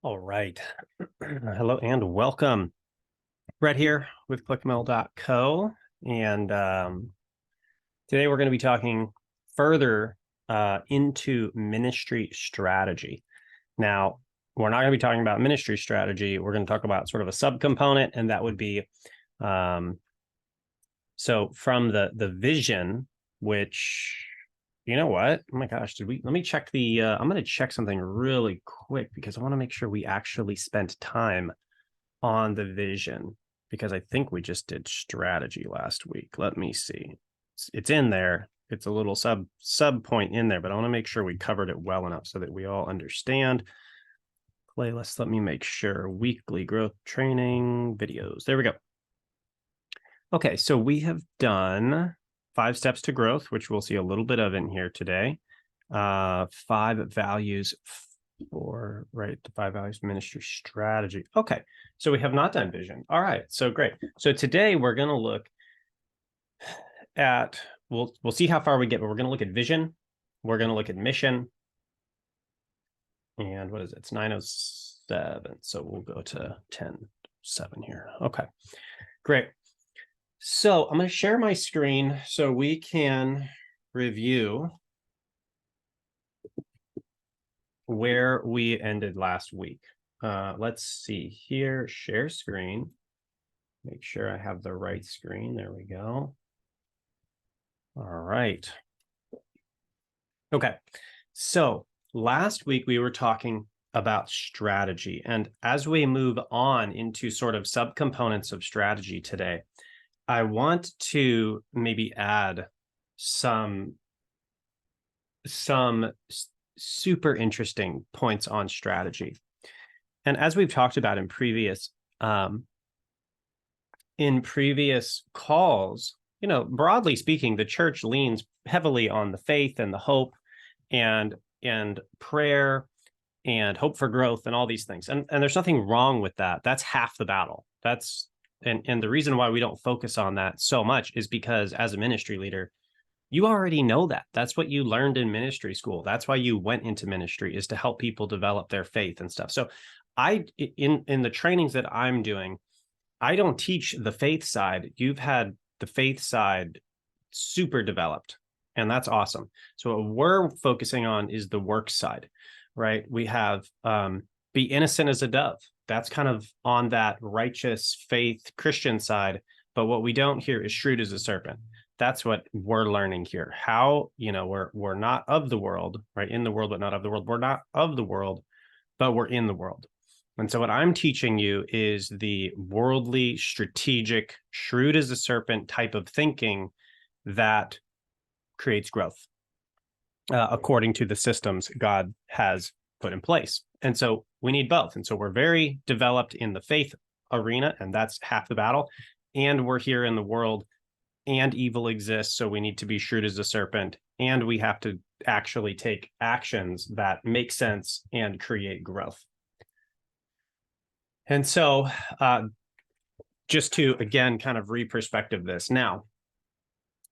All right. Hello and welcome. Brett here with clickmill.co. And today we're going to be talking further into ministry strategy. Now, we're not going to be talking about ministry strategy. We're going to talk about sort of a subcomponent, and that would be so from the vision, which you know what? Oh my gosh, let me check I'm going to check something really quick because I want to make sure we actually spent time on the vision because I think we just did strategy last week. Let me see. It's in there. It's a little sub point in there, but I want to make sure we covered it well enough so that we all understand. Playlist, let me make sure. Weekly growth training videos. There we go. Okay, so we have done 5 steps to growth, which we'll see a little bit of in here today. 5 values for, right, the 5 values ministry strategy. Okay, so we have not done vision. All right, so great. So today we're going to look at, we'll see how far we get, but we're going to look at vision. We're going to look at mission. And what is it? It's 9:07. So we'll go to 10:07 here. Okay, great. So I'm going to share my screen so we can review where we ended last week. Let's see here, share screen. Make sure I have the right screen. There we go. All right. Okay. So last week we were talking about strategy. And as we move on into sort of subcomponents of strategy today, I want to maybe add some super interesting points on strategy. And as we've talked about in previous calls, you know, broadly speaking, the church leans heavily on the faith and the hope and prayer and hope for growth and all these things. And there's nothing wrong with that. That's half the battle. And the reason why we don't focus on that so much is because as a ministry leader, you already know that. That's what you learned in ministry school. That's why you went into ministry, is to help people develop their faith and stuff. So in the trainings that I'm doing, I don't teach the faith side. You've had the faith side super developed, and that's awesome. So what we're focusing on is the work side, right? We have be innocent as a dove. That's kind of on that righteous faith Christian side. But what we don't hear is shrewd as a serpent. That's what we're learning here. How, you know, we're not of the world, right? In the world, but not of the world. We're not of the world, but we're in the world. And so what I'm teaching you is the worldly, strategic, shrewd as a serpent type of thinking that creates growth according to the systems God has put in place. And so we need both. And so we're very developed in the faith arena, and that's half the battle. And we're here in the world, and evil exists. So we need to be shrewd as a serpent, and we have to actually take actions that make sense and create growth. And so just to, again, kind of re-perspective this. Now,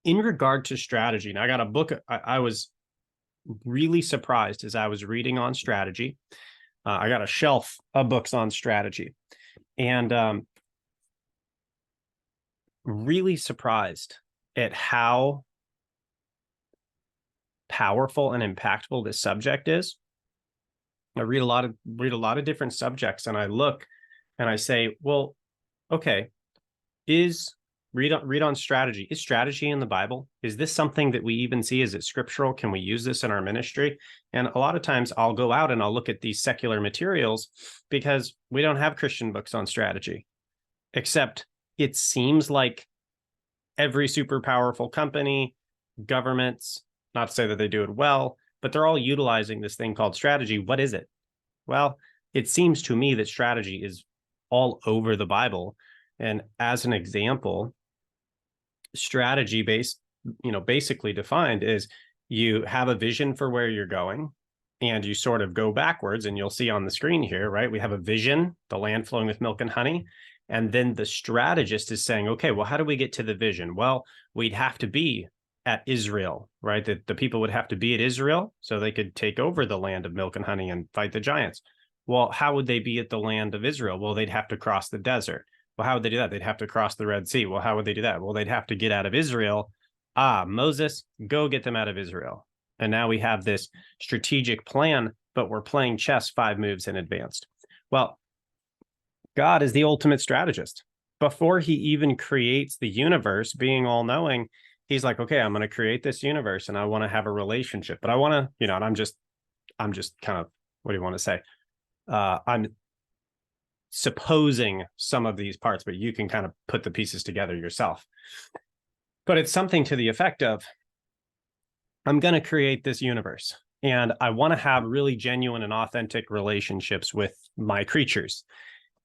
in regard to strategy, now I got a book. I was really surprised as I was reading on strategy. I got a shelf of books on strategy, and really surprised at how powerful and impactful this subject is. I read a lot of different subjects, and I look and I say, well, okay, read on strategy. Is strategy in the Bible? Is this something that we even see? Is it scriptural? Can we use this in our ministry? And a lot of times I'll go out and I'll look at these secular materials because we don't have Christian books on strategy, except it seems like every super powerful company, governments, not to say that they do it well, but they're all utilizing this thing called strategy. What is it? Well, it seems to me that strategy is all over the Bible. And as an example, strategy basically defined is you have a vision for where you're going, and you sort of go backwards, and you'll see on the screen here, right? We have a vision, the land flowing with milk and honey. And then the strategist is saying, okay, well, how do we get to the vision? Well, we'd have to be at Israel, right? The people would have to be at Israel so they could take over the land of milk and honey and fight the giants. Well, how would they be at the land of Israel? Well, they'd have to cross the desert. Well, how would they do that? They'd have to cross the Red Sea. Well, how would they do that? Well, they'd have to get out of Israel. Moses, go get them out of Israel. And now we have this strategic plan, but we're playing chess 5 moves in advance. Well, God is the ultimate strategist. Before he even creates the universe, being all knowing, he's like, okay, I'm going to create this universe and I want to have a relationship, but I want to, and I'm just kind of, what do you want to say? I'm supposing some of these parts, but you can kind of put the pieces together yourself. But it's something to the effect of, I'm going to create this universe and I want to have really genuine and authentic relationships with my creatures.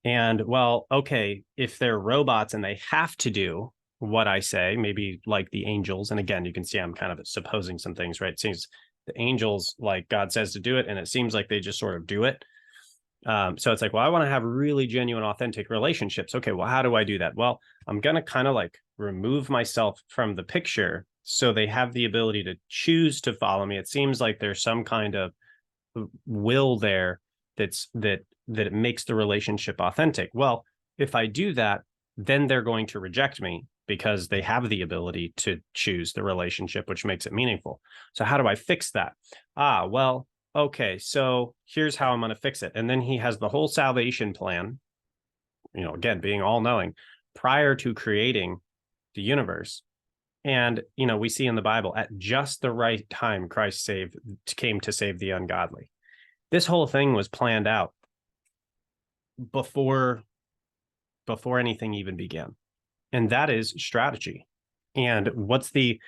And well, okay, if they're robots and they have to do what I say, maybe like the angels, and again, you can see I'm kind of supposing some things, right? It seems the angels, like God says to do it, and it seems like they just sort of do it. So it's like, well, I want to have really genuine, authentic relationships. Okay, well, how do I do that? Well, I'm going to kind of like remove myself from the picture so they have the ability to choose to follow me. It seems like there's some kind of will there that it makes the relationship authentic. Well, if I do that, then they're going to reject me because they have the ability to choose the relationship, which makes it meaningful. So how do I fix that? Well, okay, so here's how I'm going to fix it. And then he has the whole salvation plan, again, being all knowing prior to creating the universe. And, we see in the Bible at just the right time, Christ came to save the ungodly. This whole thing was planned out before anything even began. And that is strategy. And what's the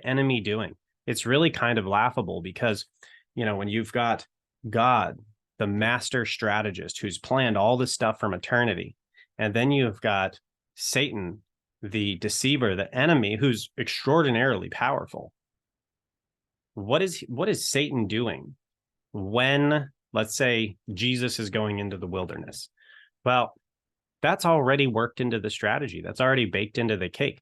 enemy doing? It's really kind of laughable because, when you've got God, the master strategist who's planned all this stuff from eternity, and then you've got Satan, the deceiver, the enemy, who's extraordinarily powerful. What is Satan doing when, let's say, Jesus is going into the wilderness? Well, that's already worked into the strategy. That's already baked into the cake.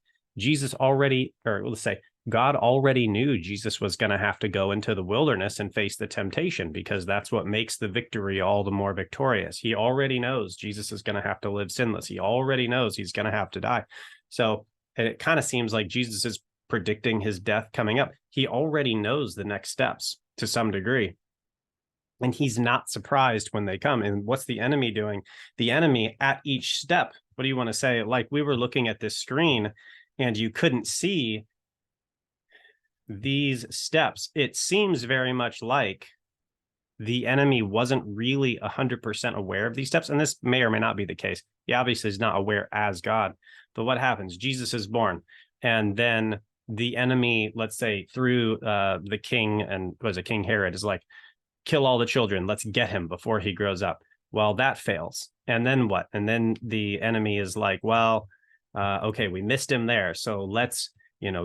God already knew Jesus was going to have to go into the wilderness and face the temptation because that's what makes the victory all the more victorious. He already knows Jesus is going to have to live sinless. He already knows he's going to have to die. So it kind of seems like Jesus is predicting his death coming up. He already knows the next steps to some degree. And he's not surprised when they come. And what's the enemy doing? The enemy at each step, what do you want to say? Like we were looking at this screen and you couldn't see these steps. It seems very much like the enemy wasn't really 100% aware of these steps. And this may or may not be the case. He obviously is not aware as God. But what happens? Jesus is born. And then the enemy, let's say through the king, and was it King Herod, is like, kill all the children. Let's get him before he grows up. Well, that fails. And then what? And then the enemy is like, well, okay, we missed him there. So let's,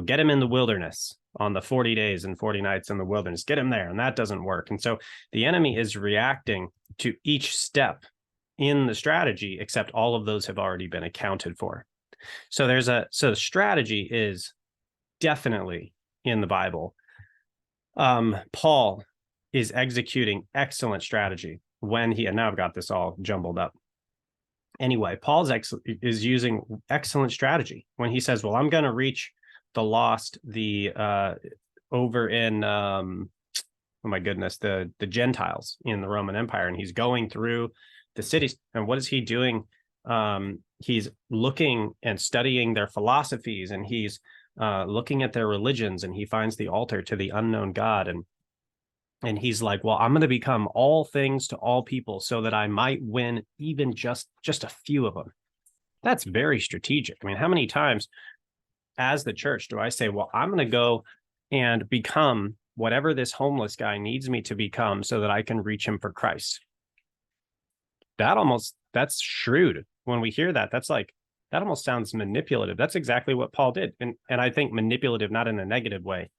get him in the wilderness on the 40 days and 40 nights in the wilderness, get him there. And that doesn't work. And so the enemy is reacting to each step in the strategy, except all of those have already been accounted for. So so the strategy is definitely in the Bible. Paul is executing excellent strategy when and now I've got this all jumbled up. Anyway, Paul is using excellent strategy when he says, well, I'm going to reach the lost, over in, oh my goodness, the Gentiles in the Roman Empire. And he's going through the cities. And what is he doing? He's looking and studying their philosophies, and he's looking at their religions, and he finds the altar to the unknown God. And he's like, well, I'm going to become all things to all people so that I might win even just a few of them. That's very strategic. I mean, how many times as the church do I say, well, I'm going to go and become whatever this homeless guy needs me to become so that I can reach him for Christ? That's shrewd. When we hear that, that's like, that almost sounds manipulative. That's exactly what Paul did. And I think manipulative, not in a negative way,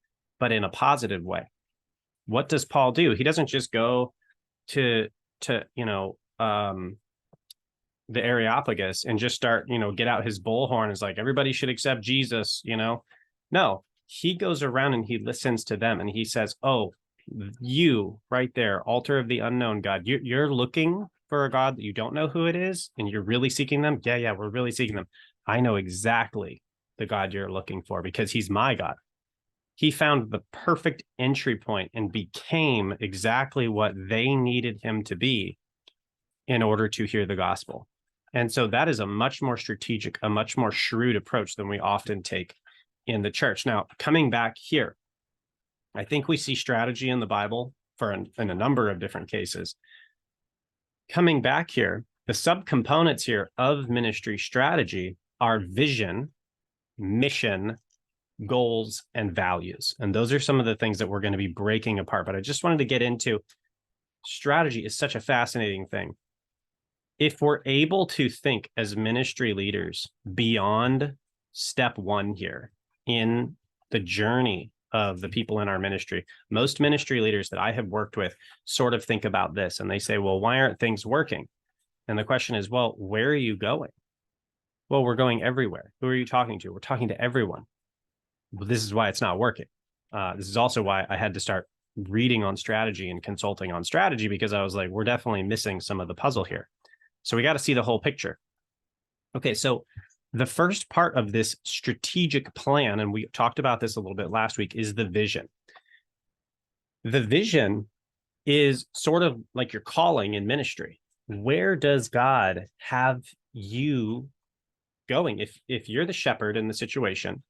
but in a positive way. What does Paul do? He doesn't just go to the Areopagus and just start, get out his bullhorn. Is like, everybody should accept Jesus, No, he goes around and he listens to them and he says, oh, You right there, altar of the unknown God. You're looking for a God that you don't know who it is, and you're really seeking them. Yeah, we're really seeking them. I know exactly the God you're looking for because he's my God. He found the perfect entry point and became exactly what they needed him to be in order to hear the gospel. And so that is a much more strategic, a much more shrewd approach than we often take in the church. Now, coming back here, I think we see strategy in the Bible in a number of different cases. Coming back here, the subcomponents here of ministry strategy are vision, mission, goals, and values. And those are some of the things that we're going to be breaking apart. But I just wanted to get into strategy is such a fascinating thing. If we're able to think as ministry leaders beyond step one here in the journey of the people in our ministry, most ministry leaders that I have worked with sort of think about this and they say, well, why aren't things working? And the question is, well, where are you going? Well, we're going everywhere. Who are you talking to? We're talking to everyone. Well, this is why it's not working. This is also why I had to start reading on strategy and consulting on strategy, because I was like, we're definitely missing some of the puzzle here. So we got to see the whole picture. Okay, so the first part of this strategic plan, and we talked about this a little bit last week, is the vision. The vision is sort of like your calling in ministry. Where does God have you going? If you're the shepherd in the situation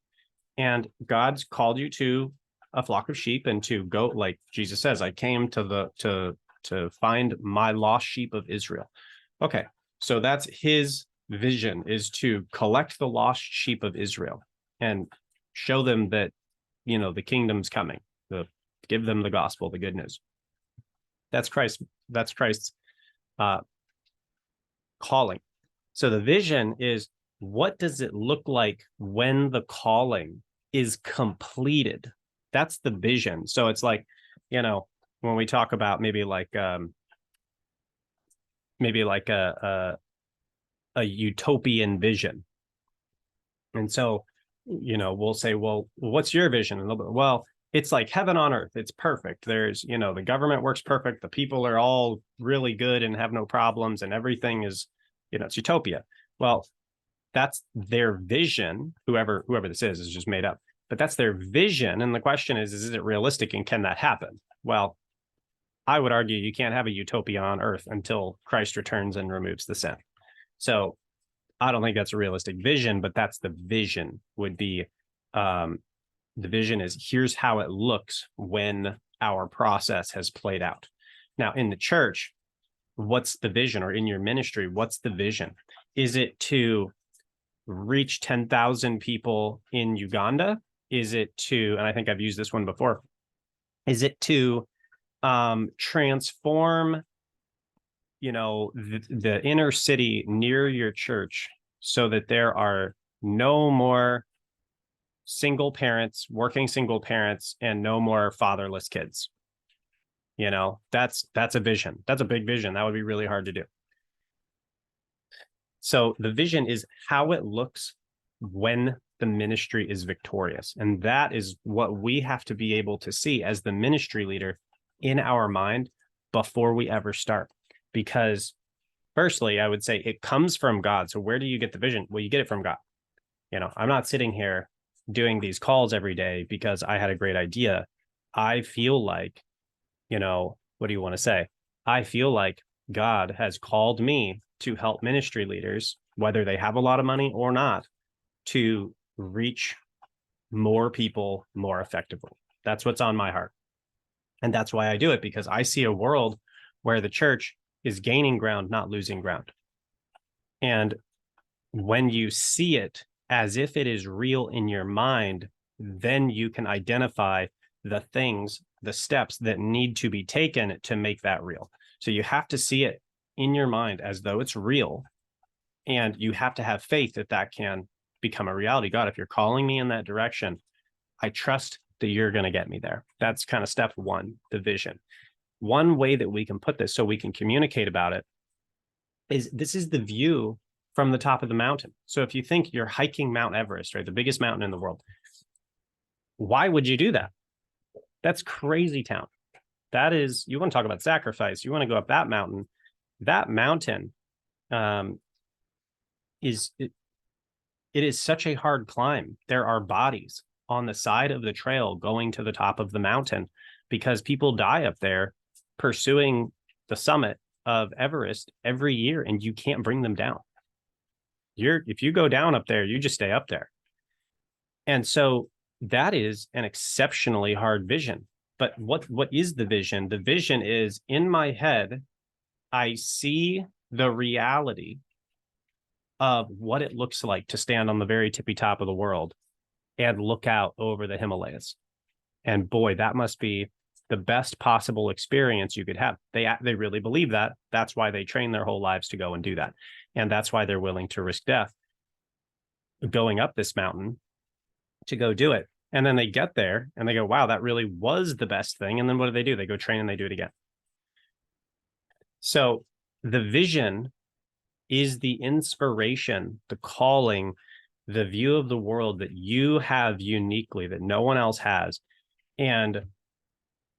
and God's called you to a flock of sheep and to go, like Jesus says, I came to find my lost sheep of Israel. Okay, so that's his vision, is to collect the lost sheep of Israel and show them that, the kingdom's coming, give them the gospel, the good news. That's Christ's calling. So the vision is, what does it look like when the calling is completed? That's the vision. So it's like, when we talk about maybe like a utopian vision. And so, we'll say, well, what's your vision? And they'll be, well, it's like heaven on earth. It's perfect. There's, the government works perfect. The people are all really good and have no problems, and everything is, it's utopia. Well, that's their vision. Whoever this is just made up, but that's their vision. And the question is it realistic, and can that happen? Well, I would argue you can't have a utopia on earth until Christ returns and removes the sin. So I don't think that's a realistic vision, but that's the vision. Would be the vision is, here's how it looks when our process has played out. Now, in the church, what's the vision? Or in your ministry, what's the vision? Is it to reach 10,000 people in Uganda? Is it to, and I think I've used this one before, is it to transform, the inner city near your church so that there are no more working single parents, and no more fatherless kids? That's a vision. That's a big vision. That would be really hard to do. So the vision is how it looks when the ministry is victorious. And that is what we have to be able to see as the ministry leader in our mind before we ever start. Because firstly, I would say it comes from God. So where do you get the vision? Well, you get it from God. I'm not sitting here doing these calls every day because I had a great idea. I feel like, what do you want to say? I feel like God has called me to help ministry leaders, whether they have a lot of money or not, to reach more people more effectively. That's what's on my heart. And that's why I do it, because I see a world where the church is gaining ground, not losing ground. And when you see it as if it is real in your mind, then you can identify the things, the steps that need to be taken to make that real. So you have to see it in your mind as though it's real. And you have to have faith that that can become a reality. God, if you're calling me in that direction, I trust that you're going to get me there. That's kind of step one, the vision. One way that we can put this so we can communicate about it is, this is the view from the top of the mountain. So if you think you're hiking Mount Everest, right, the biggest mountain in the world, why would you do that? That's crazy town. That is, you want to talk about sacrifice. You want to go up that mountain. That mountain is it is such a hard climb. There are bodies on the side of the trail going to the top of the mountain because people die up there pursuing the summit of Everest every year, and you can't bring them down. If you go down up there, you just stay up there. And so that is an exceptionally hard vision. But what is the vision? The vision is, in my head, I see the reality of what it looks like to stand on the very tippy top of the world and look out over the Himalayas. And boy, that must be the best possible experience you could have. They really believe that. That's why they train their whole lives to go and do that. And that's why they're willing to risk death going up this mountain to go do it. And then they get there and they go, wow, that really was the best thing. And then what do? They go train and they do it again. So the vision is the inspiration, the calling, the view of the world that you have uniquely, that no one else has. And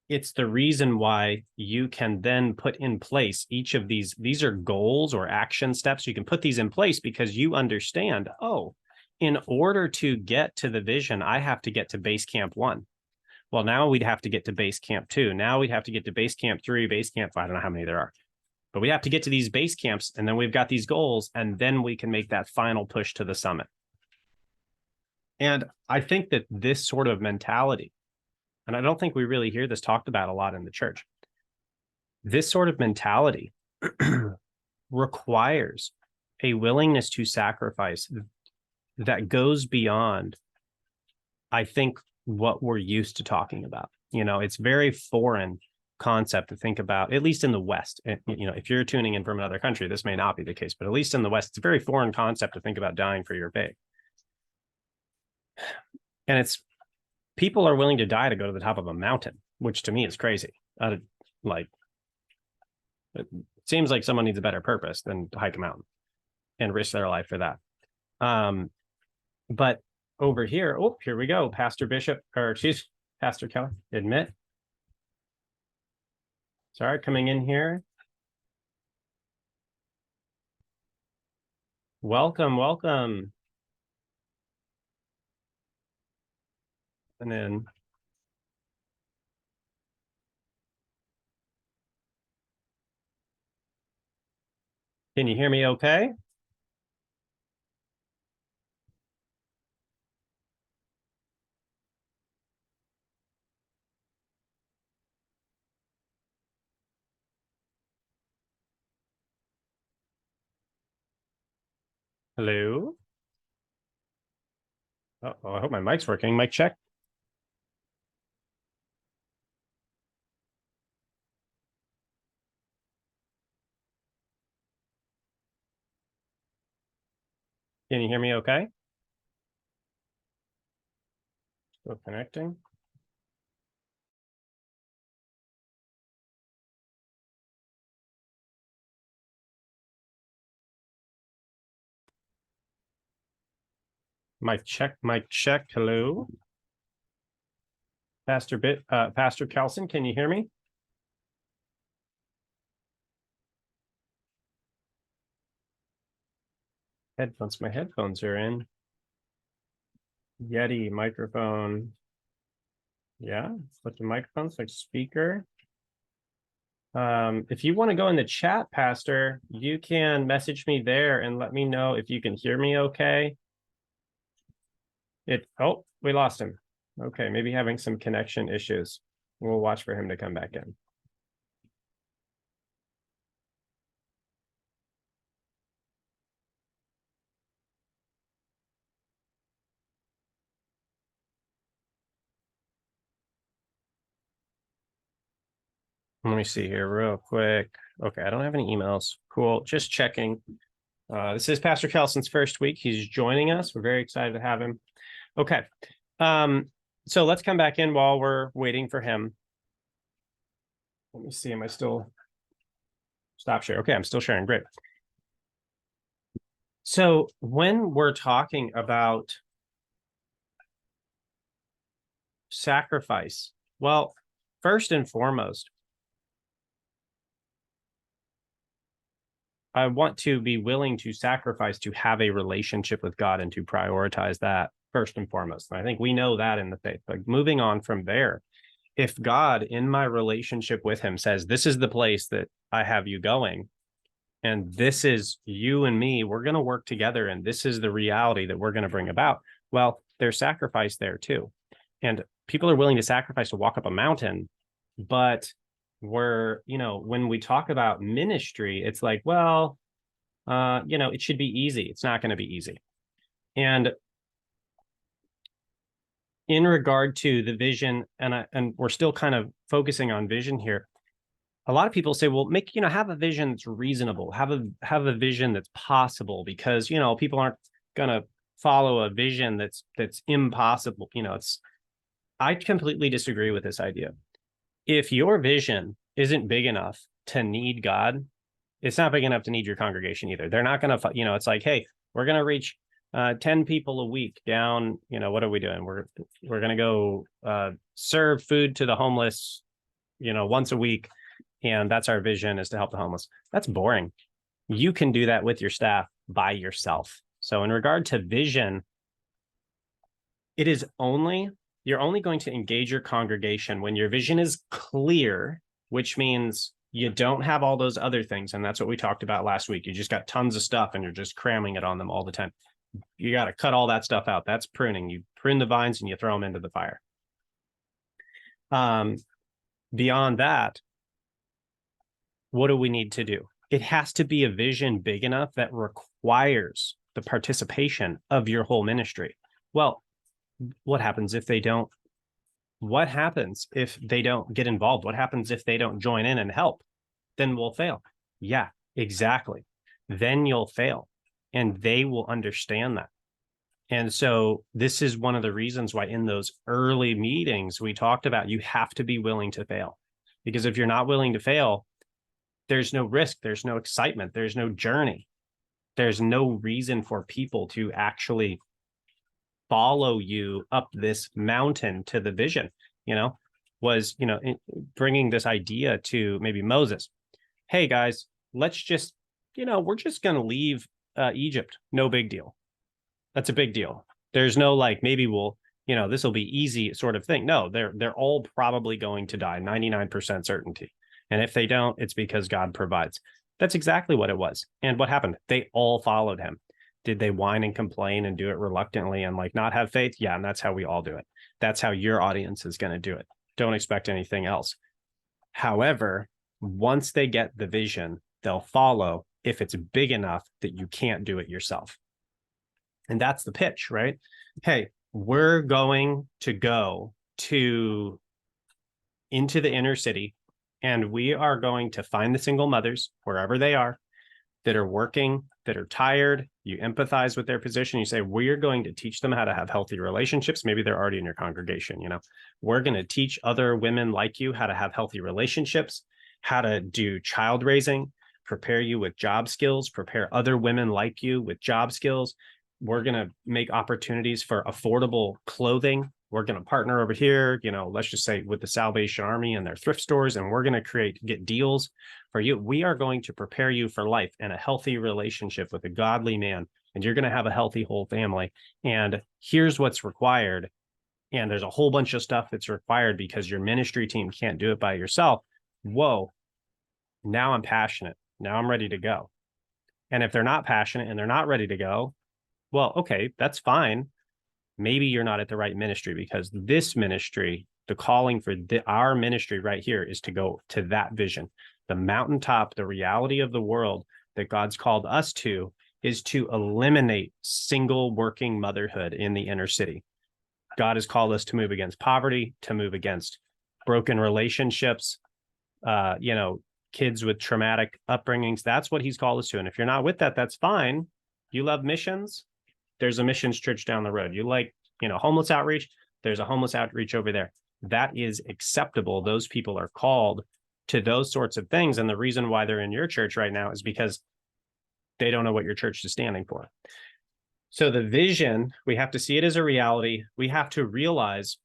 it's the reason why you can then put in place each of these. These are goals or action steps. You can put these in place because you understand, oh, in order to get to the vision, I have to get to base camp 1. Well, now we'd have to get to base camp 2. Now we'd have to get to base camp 3, base camp 5. I don't know how many there are, but we have to get to these base camps, and then we've got these goals, and then we can make that final push to the summit. And I think that this sort of mentality, and I don't think we really hear this talked about a lot in the church, this sort of mentality requires a willingness to sacrifice that goes beyond, I think, what we're used to talking about. It's very foreign concept to think about, at least in the West. If you're tuning in from another country, this may not be the case, but at least in the West, it's a very foreign concept to think about dying for your faith. And it's, people are willing to die to go to the top of a mountain, which to me is crazy. It seems like someone needs a better purpose than to hike a mountain and risk their life for that. But over here, here we go. Pastor Kelly, admit. Sorry, coming in here. Welcome. And then can you hear me okay? Hello? Oh, I hope my mic's working. Mic check. Can you hear me okay? Still connecting. Mic check. Hello. Pastor Kelson, can you hear me? Headphones. My headphones are in. Yeti microphone. Yeah, put the microphones like speaker. If you want to go in the chat, Pastor, you can message me there and let me know if you can hear me okay. Oh, we lost him. Okay, maybe having some connection issues. We'll watch for him to come back in. Let me see here real quick. Okay, I don't have any emails. Cool, just checking. This is Pastor Kelson's first week. He's joining us. We're very excited to have him. Okay, so let's come back in while we're waiting for him. Let me see, am I still... Stop share. Okay, I'm still sharing, great. So when we're talking about sacrifice, well, first and foremost, I want to be willing to sacrifice to have a relationship with God and to prioritize that first and foremost. And I think we know that in the faith. But moving on from there, if God in my relationship with him says, this is the place that I have you going, and this is you and me, we're going to work together, and this is the reality that we're going to bring about. Well, there's sacrifice there too. And people are willing to sacrifice to walk up a mountain, but when we talk about ministry, it's like, well, it should be easy. It's not going to be easy. And in regard to the vision, and we're still kind of focusing on vision here. A lot of people say, well, have a vision that's reasonable, have a vision that's possible, because, people aren't going to follow a vision that's impossible. I completely disagree with this idea. If your vision isn't big enough to need God, it's not big enough to need your congregation either. They're not going to, it's like, hey, we're going to reach 10 people a week down. What are we doing? We're going to go serve food to the homeless, once a week. And that's our vision, is to help the homeless. That's boring. You can do that with your staff by yourself. So in regard to vision, you're only going to engage your congregation when your vision is clear, which means you don't have all those other things. And that's what we talked about last week. You just got tons of stuff and you're just cramming it on them all the time. You got to cut all that stuff out. That's pruning. You prune the vines and you throw them into the fire. Beyond that, what do we need to do? It has to be a vision big enough that requires the participation of your whole ministry. Well, what happens if they don't? What happens if they don't get involved? What happens if they don't join in and help? Then we'll fail. Yeah, exactly. Then you'll fail, and they will understand that. And so this is one of the reasons why in those early meetings we talked about, you have to be willing to fail. Because if you're not willing to fail, there's no risk, there's no excitement, there's no journey. There's no reason for people to actually follow you up this mountain to the vision. Bringing this idea to maybe Moses. Hey guys, let's just, we're just going to leave Egypt. No big deal. That's a big deal. There's no like, maybe we'll, this will be easy sort of thing. No, they're all probably going to die, 99% certainty. And if they don't, it's because God provides. That's exactly what it was. And what happened? They all followed him. Did they whine and complain and do it reluctantly and like not have faith? Yeah, and that's how we all do it. That's how your audience is going to do it. Don't expect anything else. However, once they get the vision, they'll follow if it's big enough that you can't do it yourself. And that's the pitch, right? Hey, we're going to go into the inner city, and we are going to find the single mothers wherever they are that are working, that are tired. You empathize with their position. You say, we're going to teach them how to have healthy relationships. Maybe they're already in your congregation. We're going to teach other women like you how to have healthy relationships, how to do child raising, prepare you with job skills, prepare other women like you with job skills. We're going to make opportunities for affordable clothing. We're going to partner over here, let's just say with the Salvation Army and their thrift stores, and we're going to get deals for you. We are going to prepare you for life and a healthy relationship with a godly man, and you're going to have a healthy whole family. And here's what's required. And there's a whole bunch of stuff that's required because your ministry team can't do it by yourself. Whoa, now I'm passionate. Now I'm ready to go. And if they're not passionate and they're not ready to go, well, okay, that's fine. Maybe you're not at the right ministry, because this ministry, the calling for our ministry right here is to go to that vision, the mountaintop, the reality of the world that God's called us to is to eliminate single working motherhood in the inner city. God has called us to move against poverty, to move against broken relationships, kids with traumatic upbringings. That's what he's called us to. And if you're not with that, that's fine. You love missions, there's a missions church down the road. You like, homeless outreach, there's a homeless outreach over there. That is acceptable. Those people are called to those sorts of things. And the reason why they're in your church right now is because they don't know what your church is standing for. So the vision, we have to see it as a reality. We have to realize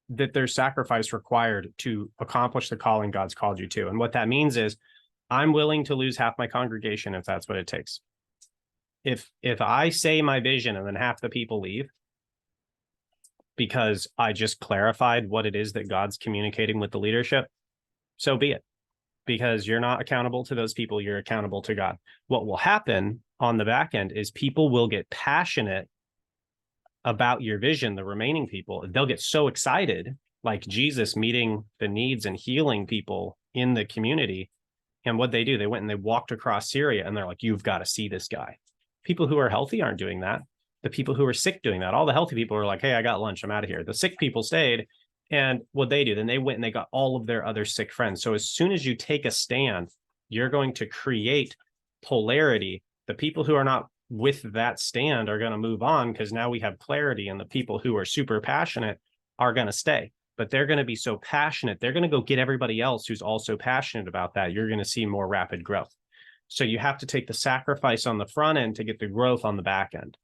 that there's sacrifice required to accomplish the calling God's called you to. And what that means is I'm willing to lose half my congregation if that's what it takes. If I say my vision and then half the people leave because I just clarified what it is that God's communicating with the leadership, so be it. Because you're not accountable to those people, you're accountable to God. What will happen on the back end is people will get passionate about your vision, the remaining people. They'll get so excited, like Jesus meeting the needs and healing people in the community. And what they do, they went and they walked across Syria and they're like, you've got to see this guy. People who are healthy aren't doing that. The people who are sick doing that. All the healthy people are like, hey, I got lunch, I'm out of here. The sick people stayed. And what they do, then they went and they got all of their other sick friends. So as soon as you take a stand, you're going to create polarity. The people who are not with that stand are going to move on because now we have clarity, and the people who are super passionate are going to stay. But they're going to be so passionate, they're going to go get everybody else who's also passionate about that. You're going to see more rapid growth. So you have to take the sacrifice on the front end to get the growth on the back end.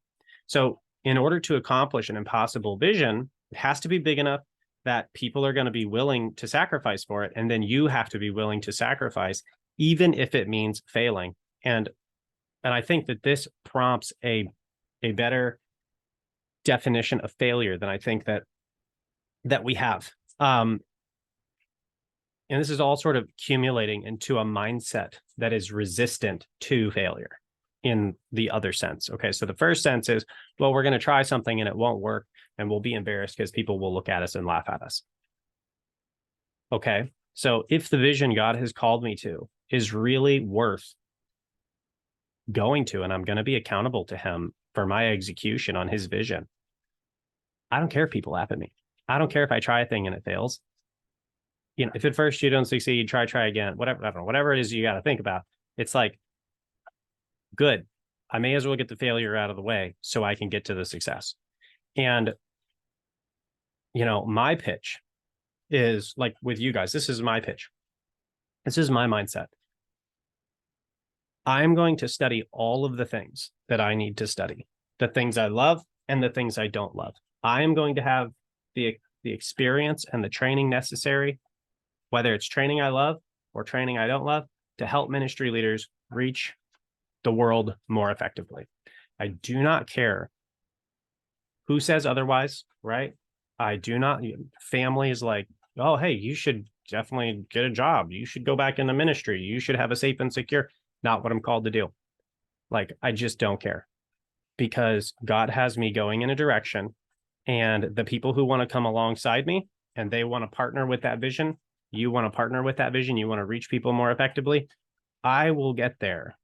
So in order to accomplish an impossible vision, it has to be big enough that people are going to be willing to sacrifice for it. And then you have to be willing to sacrifice, even if it means failing. And I think that this prompts a better definition of failure than I think that we have. And this is all sort of accumulating into a mindset that is resistant to failure in the other sense. Okay, so the first sense is, well, we're going to try something and it won't work, and we'll be embarrassed because people will look at us and laugh at us. Okay, so if the vision God has called me to is really worth going to, and I'm going to be accountable to him for my execution on his vision, I don't care if people laugh at me. I don't care if I try a thing and it fails. You know, if at first you don't succeed, try again, whatever, I don't know, whatever it is you got to think about. It's like, good, I may as well get the failure out of the way so I can get to the success. And, you know, my pitch is like with you guys, this is my pitch. This is my mindset. I'm going to study all of the things that I need to study, the things I love and the things I don't love. I am going to have the experience and the training necessary, whether it's training I love or training I don't love, to help ministry leaders reach the world more effectively. I do not care who says otherwise, right? I do not. Family is like, oh, hey, you should definitely get a job. You should go back into ministry. You should have a safe and secure. Not what I'm called to do. Like, I just don't care, because God has me going in a direction, and the people who want to come alongside me and they want to partner with that vision, you want to partner with that vision, you want to reach people more effectively, I will get there.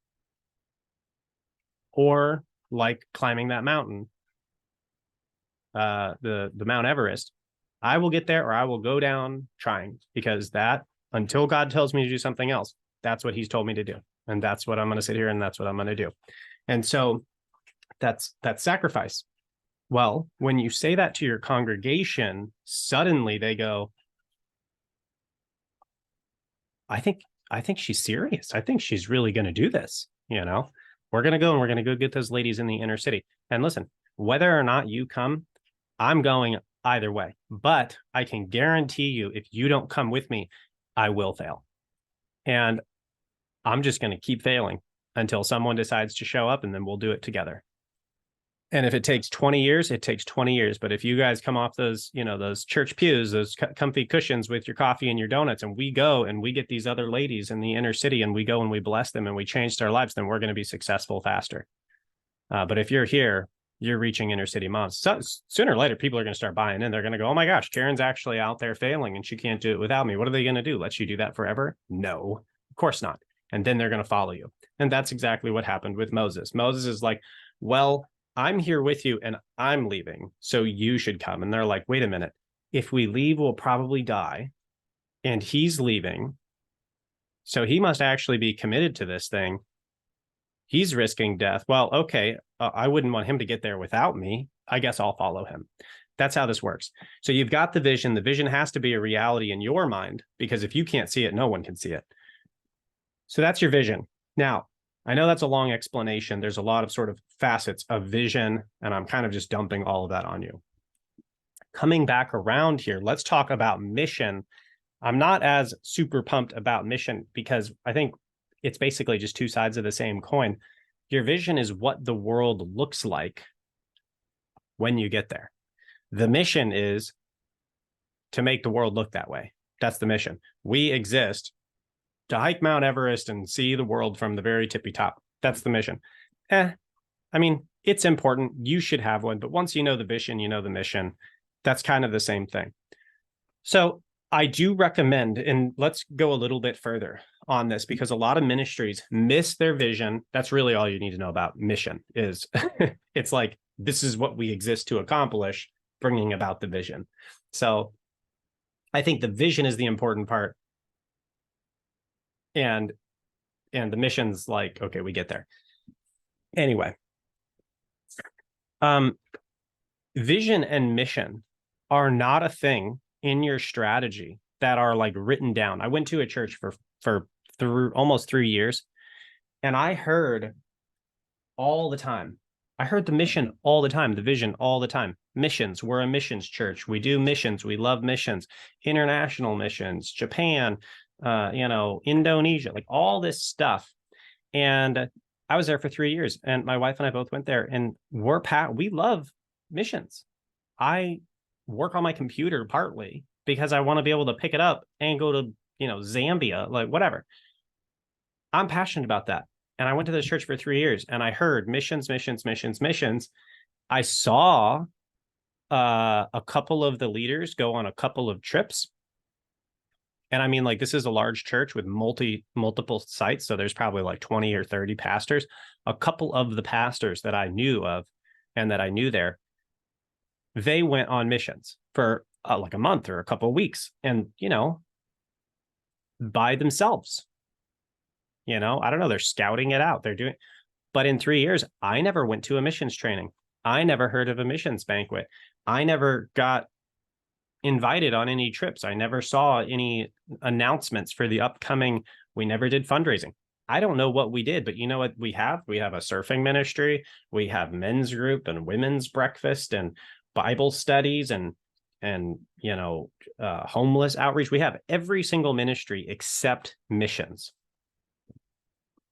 Or like climbing that mountain, the Mount Everest, I will get there or I will go down trying, because that, until God tells me to do something else, that's what he's told me to do. And that's what I'm going to sit here and that's what I'm going to do. And so that's sacrifice. Well, when you say that to your congregation, suddenly they go, I think she's serious. I think she's really going to do this. You know, we're going to go and we're going to go get those ladies in the inner city. And listen, whether or not you come, I'm going either way. But I can guarantee you, if you don't come with me, I will fail. And I'm just going to keep failing until someone decides to show up, and then we'll do it together. And if it takes 20 years, it takes 20 years. But if you guys come off those, you know, those church pews, those comfy cushions with your coffee and your donuts, and we go and we get these other ladies in the inner city and we go and we bless them and we change their lives, then we're going to be successful faster. But if you're here, you're reaching inner city moms. So, sooner or later, people are going to start buying in. They're going to go, oh my gosh, Karen's actually out there failing and she can't do it without me. What are they going to do? Let you do that forever? No, of course not. And then they're going to follow you. And that's exactly what happened with Moses. Moses is like, well, I'm here with you and I'm leaving, so you should come. And they're like, wait a minute, if we leave, we'll probably die. And he's leaving, so he must actually be committed to this thing. He's risking death. Well, okay, I wouldn't want him to get there without me. I guess I'll follow him. That's how this works. So you've got the vision. The vision has to be a reality in your mind, because if you can't see it, no one can see it. So that's your vision. Now, I know that's a long explanation. There's a lot of sort of facets of vision, and I'm kind of just dumping all of that on you. Coming back around here, let's talk about mission. I'm not as super pumped about mission, because I think it's basically just two sides of the same coin. Your vision is what the world looks like when you get there. The mission is to make the world look that way. That's the mission. We exist to hike Mount Everest and see the world from the very tippy top. That's the mission. I mean, it's important. You should have one, but once you know the vision, you know the mission. That's kind of the same thing. So I do recommend, and let's go a little bit further on this, because a lot of ministries miss their vision. That's really all you need to know about mission is it's like, this is what we exist to accomplish, bringing about the vision. So I think the vision is the important part. And the mission's like, okay, we get there. Anyway, vision and mission are not a thing in your strategy that are like written down. I went to a church for almost 3 years, and I heard all the time. I heard the mission all the time, the vision all the time. Missions. We're a missions church. We do missions. We love missions. International missions, Japan, Indonesia, like all this stuff. And I was there for 3 years, and my wife and I both went there, and we love missions. I work on my computer partly because I want to be able to pick it up and go to, Zambia, like whatever. I'm passionate about that. And I went to this church for 3 years, and I heard missions, missions, missions, missions. I saw a couple of the leaders go on a couple of trips. And I mean, like, this is a large church with multiple sites. So there's probably like 20 or 30 pastors. A couple of the pastors that I knew of and that I knew there, they went on missions for like a month or a couple of weeks, and, by themselves. I don't know. They're scouting it out. They're doing, but in 3 years, I never went to a missions training. I never heard of a missions banquet. I never got invited on any trips. I never saw any announcements for the upcoming. We never did fundraising. I don't know what we did, but you know what we have? We have a surfing ministry. We have men's group and women's breakfast and Bible studies and homeless outreach. We have every single ministry except missions.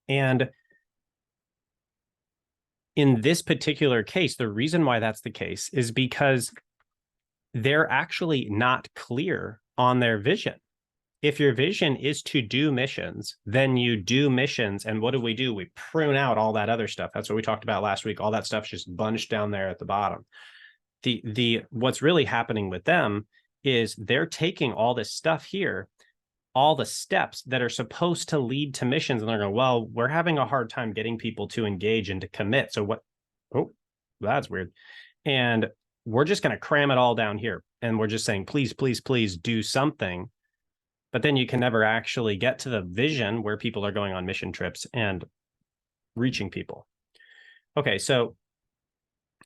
And in this particular case, the reason why that's the case is because they're actually not clear on their vision. If your vision is to do missions, then you do missions. And what do? We prune out all that other stuff. That's what we talked about last week. All that stuff's just bunched down there at the bottom. What's really happening with them is they're taking all this stuff here, all the steps that are supposed to lead to missions, and they're going, well, we're having a hard time getting people to engage and to commit. So what? Oh, that's weird. And we're just going to cram it all down here. And we're just saying, please, please, please do something. But then you can never actually get to the vision where people are going on mission trips and reaching people. Okay, so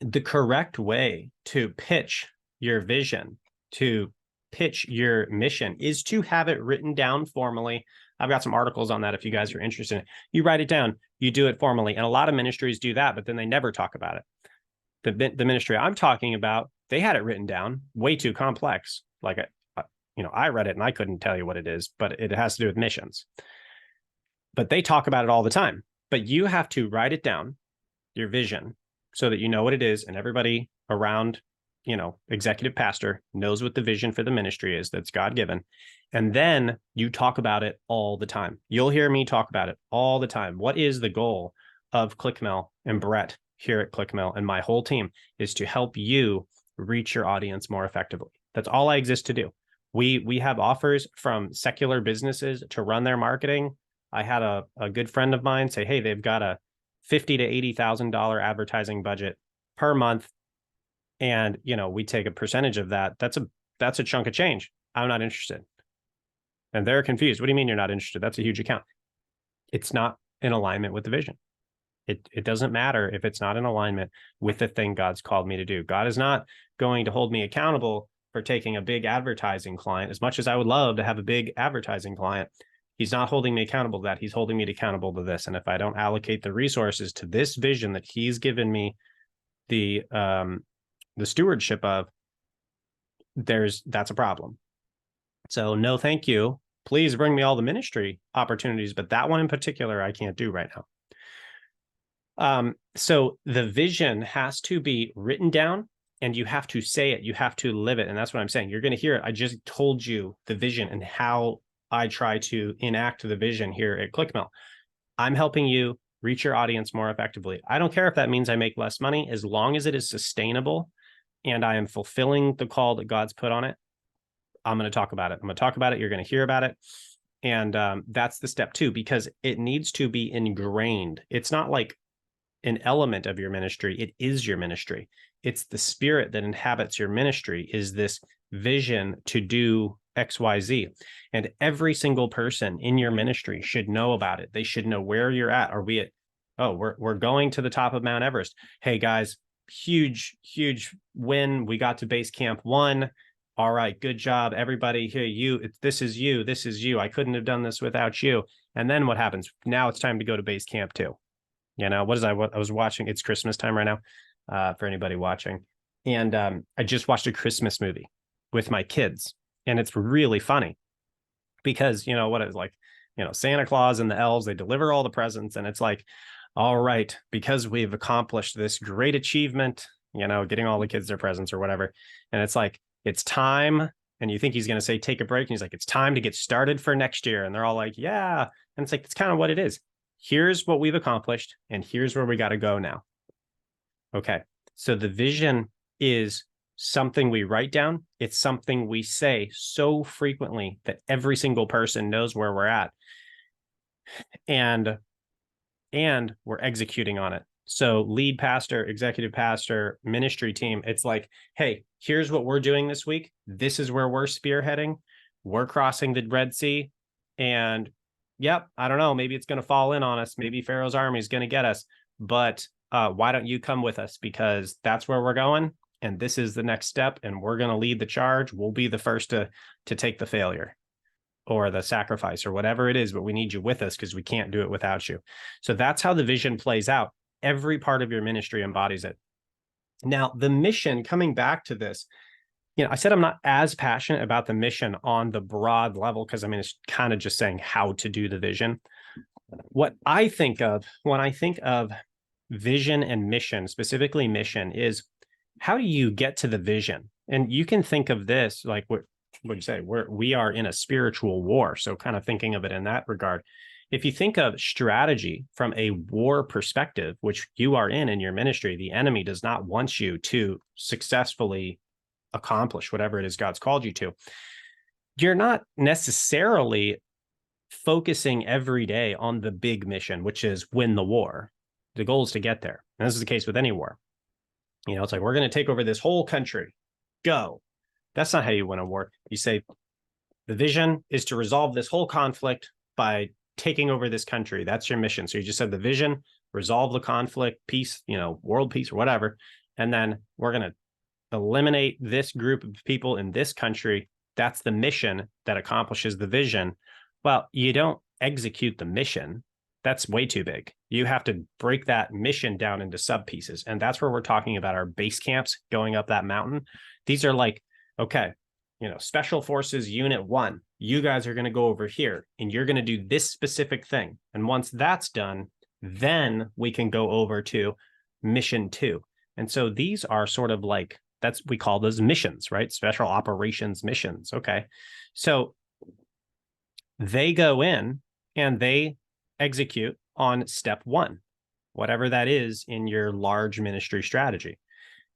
the correct way to pitch your vision, to pitch your mission, is to have it written down formally. I've got some articles on that if you guys are interested in it. You write it down, you do it formally. And a lot of ministries do that, but then they never talk about it. The ministry I'm talking about, they had it written down, way too complex. Like, I read it and I couldn't tell you what it is, but it has to do with missions. But they talk about it all the time. But you have to write it down, your vision, so that you know what it is, and everybody around, executive pastor knows what the vision for the ministry is that's God-given. And then you talk about it all the time. You'll hear me talk about it all the time. What is the goal of ClickMail and Brett here at ClickMail and my whole team is to help you reach your audience more effectively. That's all I exist to do. We have offers from secular businesses to run their marketing. I had a good friend of mine say, hey, they've got a $50,000 to $80,000 advertising budget per month. And, we take a percentage of that. That's a chunk of change. I'm not interested. And they're confused. What do you mean you're not interested? That's a huge account. It's not in alignment with the vision. It doesn't matter if it's not in alignment with the thing God's called me to do. God is not going to hold me accountable for taking a big advertising client. As much as I would love to have a big advertising client, he's not holding me accountable to that. He's holding me accountable to this. And if I don't allocate the resources to this vision that he's given me the stewardship of, that's a problem. So no, thank you. please bring me all the ministry opportunities, but that one in particular, I can't do right now. So the vision has to be written down, and you have to say it. You have to live it. And that's what I'm saying. You're going to hear it. I just told you the vision and how I try to enact the vision here at ClickMill. I'm helping you reach your audience more effectively. I don't care if that means I make less money, as long as it is sustainable and I am fulfilling the call that God's put on it. I'm going to talk about it. I'm going to talk about it. You're going to hear about it. And that's the step 2, because it needs to be ingrained. It's not like an element of your ministry. It is your ministry. It's the spirit that inhabits your ministry, is this vision to do XYZ. And every single person in your ministry should know about it. They should know where you're at. Are we at, oh, we're going to the top of Mount Everest. Hey guys, huge win. We got to base camp 1. All right, good job, everybody. Here, this is you. I couldn't have done this without you. And then what happens? Now it's time to go to base camp 2. I was watching, it's Christmas time right now, for anybody watching. And I just watched a Christmas movie with my kids. And it's really funny because, what it's like, Santa Claus and the elves, they deliver all the presents. And it's like, all right, because we've accomplished this great achievement, getting all the kids their presents or whatever. And it's like, it's time. And you think he's going to say, take a break. And he's like, it's time to get started for next year. And they're all like, yeah. And it's like, it's kind of what it is. Here's what we've accomplished, and here's where we got to go now. Okay. So the vision is something we write down. It's something we say so frequently that every single person knows where we're at. And we're executing on it. So lead pastor, executive pastor, ministry team, it's like, hey, here's what we're doing this week. This is where we're spearheading. We're crossing the Red Sea. And yep, I don't know, maybe it's going to fall in on us. Maybe Pharaoh's army is going to get us. But why don't you come with us? Because that's where we're going. And this is the next step. And we're going to lead the charge. We'll be the first to take the failure or the sacrifice or whatever it is. But we need you with us because we can't do it without you. So that's how the vision plays out. Every part of your ministry embodies it. Now, the mission, coming back to this, I said I'm not as passionate about the mission on the broad level because, it's kind of just saying how to do the vision. What I think of when I think of vision and mission, specifically mission, is how do you get to the vision? And you can think of this like what you say, we are in a spiritual war. So kind of thinking of it in that regard. If you think of strategy from a war perspective, which you are in your ministry, the enemy does not want you to successfully accomplish whatever it is God's called you to. You're not necessarily focusing every day on the big mission, which is win the war. The goal is to get there. And this is the case with any war. It's like, we're going to take over this whole country. Go. That's not how you win a war. You say, the vision is to resolve this whole conflict by taking over this country. That's your mission. So you just said the vision, resolve the conflict, peace, world peace or whatever. And then we're going to eliminate this group of people in this country. That's the mission that accomplishes the vision. Well, you don't execute the mission. That's way too big. You have to break that mission down into sub pieces. And that's where we're talking about our base camps going up that mountain. These are like, okay, Special Forces Unit 1, you guys are going to go over here and you're going to do this specific thing. And once that's done, then we can go over to Mission 2. And so these are sort of like, we call those missions, right? Special operations missions. Okay. So they go in and they execute on step 1, whatever that is in your large ministry strategy.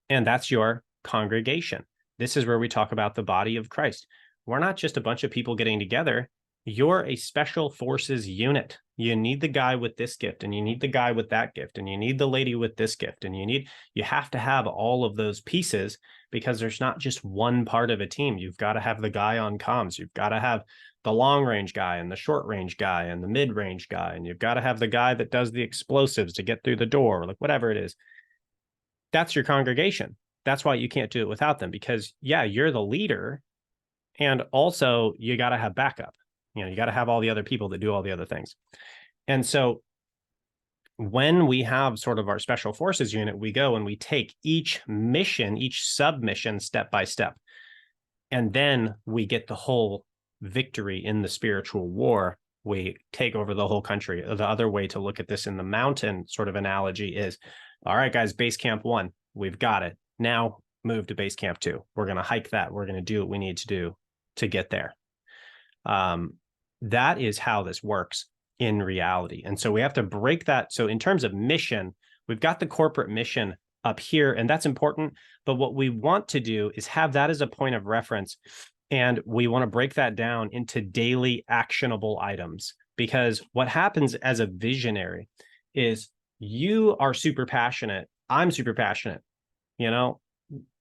And that's your congregation. This is where we talk about the body of Christ. We're not just a bunch of people getting together. You're a special forces unit. You need the guy with this gift, and you need the guy with that gift, and you need the lady with this gift, and you have to have all of those pieces, because there's not just one part of a team. You've got to have the guy on comms. You've got to have the long range guy and the short range guy and the mid range guy, and you've got to have the guy that does the explosives to get through the door, like whatever it is. That's your congregation. That's why you can't do it without them, because you're the leader, and also you got to have backup. You got to have all the other people that do all the other things. And so when we have sort of our special forces unit, we go and we take each mission, each submission step by step. And then we get the whole victory in the spiritual war, we take over the whole country. The other way to look at this in the mountain sort of analogy is, all right, guys, base camp 1, we've got it. Now move to base camp 2. We're going to hike that. We're going to do what we need to do to get there. That is how this works in reality. And so we have to break that. So in terms of mission, we've got the corporate mission up here, and that's important. But what we want to do is have that as a point of reference. And we want to break that down into daily actionable items, because what happens as a visionary is you are super passionate. I'm super passionate.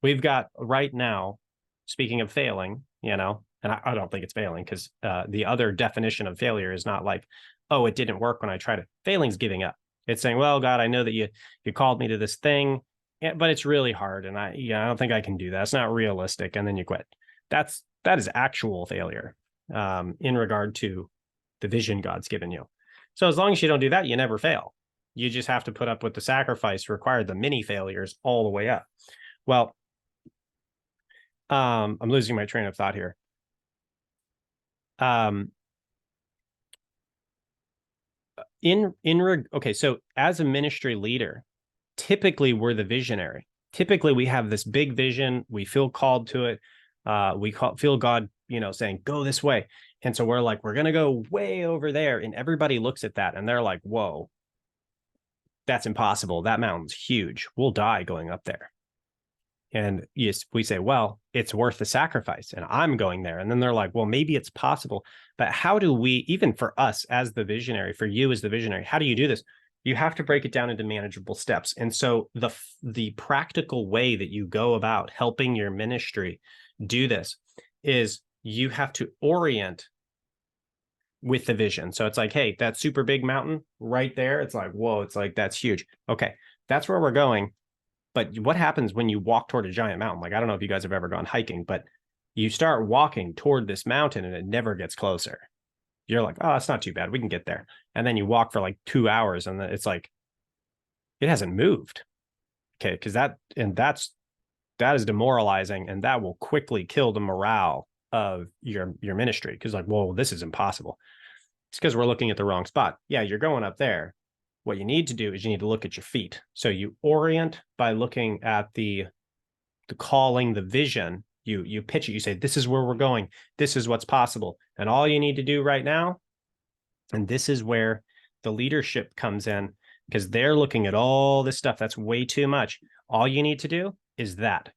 We've got right now, speaking of failing, and I don't think it's failing, because the other definition of failure is not like, oh, it didn't work when I tried it. Failing's giving up. It's saying, well, God, I know that you called me to this thing, but it's really hard. And I don't think I can do that. It's not realistic. And then you quit. That is actual failure in regard to the vision God's given you. So as long as you don't do that, you never fail. You just have to put up with the sacrifice required, the mini failures all the way up. Well, I'm losing my train of thought here. Okay, so as a ministry leader, typically we're the visionary. Typically we have this big vision. We feel called to it. Feel God, saying, go this way. And so we're like, we're going to go way over there. And everybody looks at that and they're like, whoa, that's impossible. That mountain's huge. We'll die going up there. And yes, we say, well, it's worth the sacrifice and I'm going there. And then they're like, well, maybe it's possible. But how do we, even for us as the visionary, for you as the visionary, how do you do this? You have to break it down into manageable steps. And so the practical way that you go about helping your ministry do this is you have to orient with the vision. So it's like, hey, that super big mountain right there. It's like, whoa, it's like, that's huge. Okay, that's where we're going. But what happens when you walk toward a giant mountain? Like, I don't know if you guys have ever gone hiking, but you start walking toward this mountain and it never gets closer. You're like, oh, it's not too bad. We can get there. And then you walk for like 2 hours and it's like, it hasn't moved. Okay. Because that is demoralizing, and that will quickly kill the morale of your ministry. Because like, whoa, this is impossible. It's because we're looking at the wrong spot. Yeah, you're going up there. What you need to do is you need to look at your feet. So you orient by looking at the calling, the vision. You pitch it. You say, this is where we're going. This is what's possible. And all you need to do right now, and this is where the leadership comes in, because they're looking at all this stuff. That's way too much. All you need to do is that.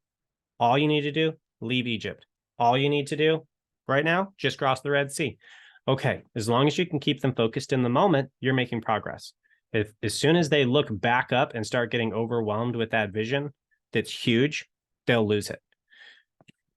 All you need to do, leave Egypt. All you need to do right now, just cross the Red Sea. Okay, as long as you can keep them focused in the moment, you're making progress. If as soon as they look back up and start getting overwhelmed with that vision that's huge, they'll lose it.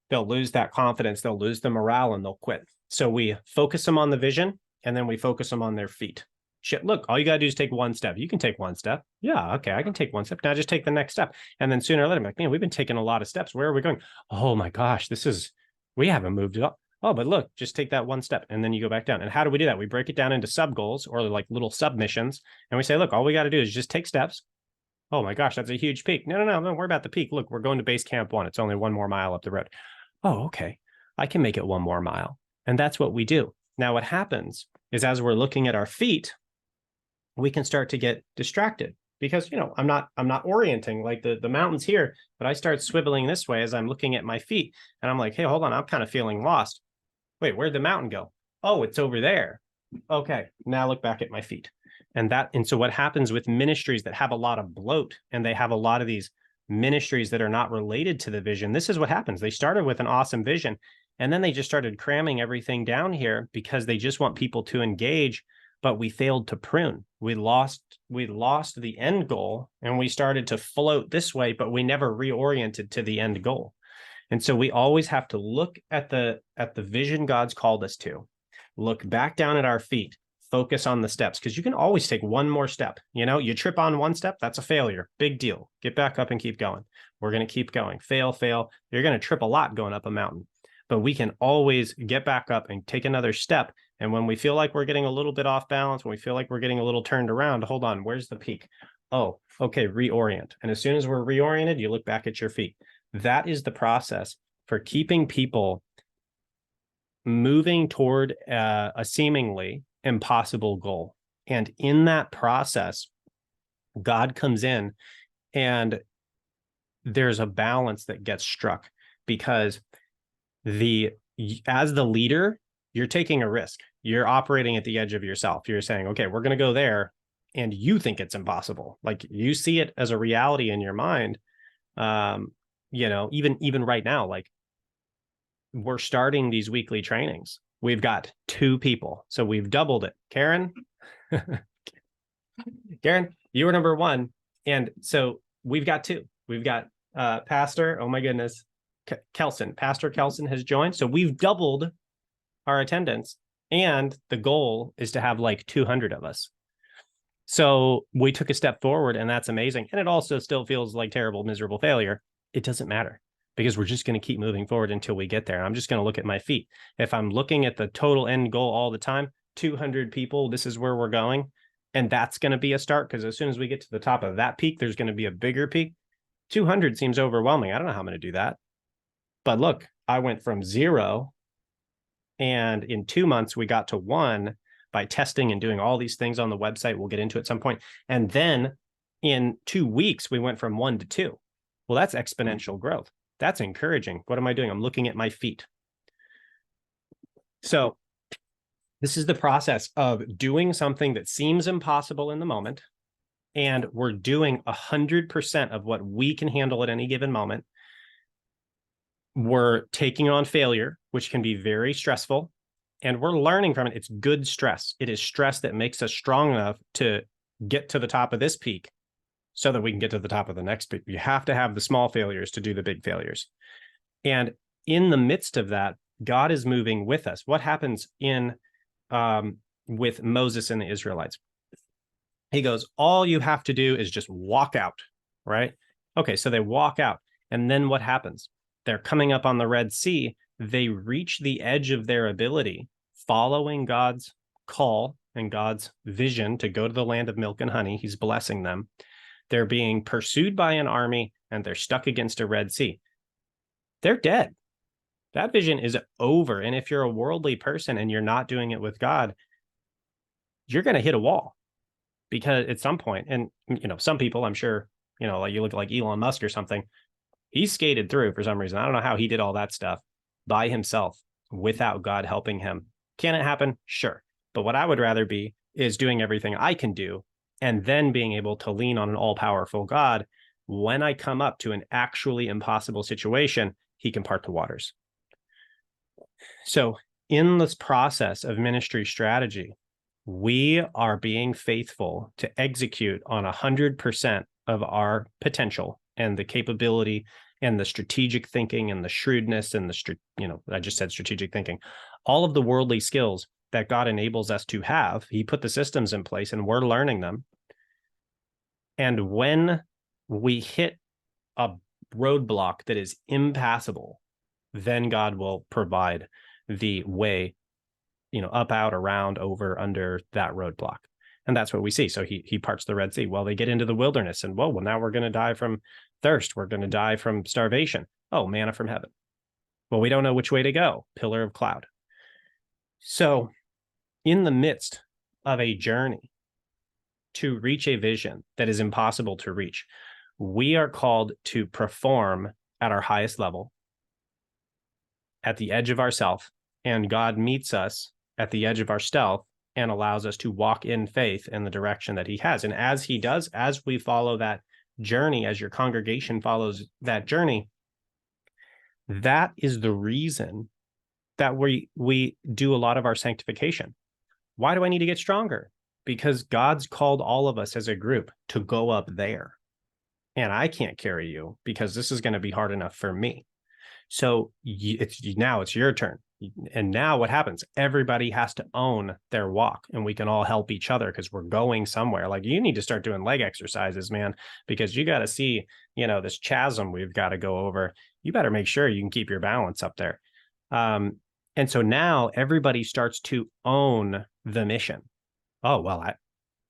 They'll lose that confidence. They'll lose the morale and they'll quit. So we focus them on the vision, and then we focus them on their feet. Shit, look, all you got to do is take one step. You can take one step. Yeah, okay, I can take one step. Now just take the next step. And then sooner or later, I'm like, man, we've been taking a lot of steps. Where are we going? Oh my gosh, we haven't moved it up. Oh, but look, just take that one step and then you go back down. And how do we do that? We break it down into sub goals, or like little submissions. And we say, look, all we got to do is just take steps. Oh my gosh, that's a huge peak. No, don't worry about the peak. Look, we're going to base camp 1. It's only 1 more mile up the road. Oh, okay. I can make it 1 more mile. And that's what we do. Now, what happens is as we're looking at our feet, we can start to get distracted because, I'm not orienting like the mountain's here, but I start swiveling this way as I'm looking at my feet. And I'm like, hey, hold on. I'm kind of feeling lost. Wait, where'd the mountain go? Oh, it's over there. Okay. Now look back at my feet. And so what happens with ministries that have a lot of bloat, and they have a lot of these ministries that are not related to the vision, this is what happens. They started with an awesome vision, and then they just started cramming everything down here because they just want people to engage, but we failed to prune. We lost the end goal, and we started to float this way, but we never reoriented to the end goal. And so we always have to look at the vision God's called us to, look back down at our feet, focus on the steps, because you can always take one more step. You trip on one step, that's a failure. Big deal. Get back up and keep going. We're going to keep going. Fail. You're going to trip a lot going up a mountain, but we can always get back up and take another step. And when we feel like we're getting a little bit off balance, when we feel like we're getting a little turned around, hold on, where's the peak? Oh, okay, reorient. And as soon as we're reoriented, you look back at your feet. That is the process for keeping people moving toward a seemingly impossible goal. And in that process, God comes in, and there's a balance that gets struck, because as the leader, you're taking a risk. You're operating at the edge of yourself. You're saying, okay, we're going to go there, and you think it's impossible. Like, you see it as a reality in your mind. Even right now, like, we're starting these weekly trainings. We've got 2 people, so we've doubled it. Karen, you were number 1, and so we've got 2. We've got Pastor. Oh my goodness, Kelson. Pastor Kelson has joined, so we've doubled our attendance, and the goal is to have like 200 of us. So we took a step forward, and that's amazing. And it also still feels like terrible, miserable failure. It doesn't matter, because we're just going to keep moving forward until we get there. I'm just going to look at my feet. If I'm looking at the total end goal all the time, 200 people, this is where we're going. And that's going to be a start, because as soon as we get to the top of that peak, there's going to be a bigger peak. 200 seems overwhelming. I don't know how I'm going to do that. But look, I went from 0, and in 2 months, we got to 1 by testing and doing all these things on the website. We'll get into it at some point. And then in 2 weeks, we went from 1 to 2. Well, that's exponential growth. That's encouraging. What am I doing? I'm looking at my feet. So this is the process of doing something that seems impossible in the moment, and we're doing 100% of what we can handle at any given moment. We're taking on failure, which can be very stressful, and we're learning from it. It's good stress. It is stress that makes us strong enough to get to the top of this peak so that we can get to the top of the next peak. You have to have the small failures to do the big failures. And in the midst of that, God is moving with us. What happens with Moses and the Israelites? He goes, all you have to do is just walk out, right? Okay, so they walk out. And then what happens? They're coming up on the Red Sea. They reach the edge of their ability, following God's call and God's vision to go to the land of milk and honey. He's blessing them. They're being pursued by an army, and they're stuck against a Red Sea. They're dead. That vision is over. And if you're a worldly person and you're not doing it with God, you're going to hit a wall, because at some point, and some people, I'm sure, like you look like Elon Musk or something, he skated through for some reason. I don't know how he did all that stuff by himself without God helping him. Can it happen? Sure. But what I would rather be is doing everything I can do, and then being able to lean on an all-powerful God. When I come up to an actually impossible situation, he can part the waters. So in this process of ministry strategy, we are being faithful to execute on 100% of our potential and the capability and the strategic thinking and the shrewdness and I just said strategic thinking, all of the worldly skills that God enables us to have. He put the systems in place, and we're learning them. And when we hit a roadblock that is impassable, then God will provide the way, up, out, around, over, under that roadblock. And that's what we see. So he parts the Red Sea. Well, they get into the wilderness, and well, now we're going to die from thirst. We're going to die from starvation. Oh, manna from heaven. Well, we don't know which way to go. Pillar of cloud. So in the midst of a journey to reach a vision that is impossible to reach, we are called to perform at our highest level, at the edge of ourself, and God meets us at the edge of our stealth and allows us to walk in faith in the direction that he has. And as he does, as we follow that journey, as your congregation follows that journey, that is the reason that we do a lot of our sanctification. Why do I need to get stronger? Because God's called all of us as a group to go up there. And I can't carry you, because this is going to be hard enough for me. So now it's your turn. And now what happens? Everybody has to own their walk, and we can all help each other because we're going somewhere. Like, you need to start doing leg exercises, man, because you got to see, this chasm we've got to go over. You better make sure you can keep your balance up there. And so now everybody starts to own the mission. Oh, well,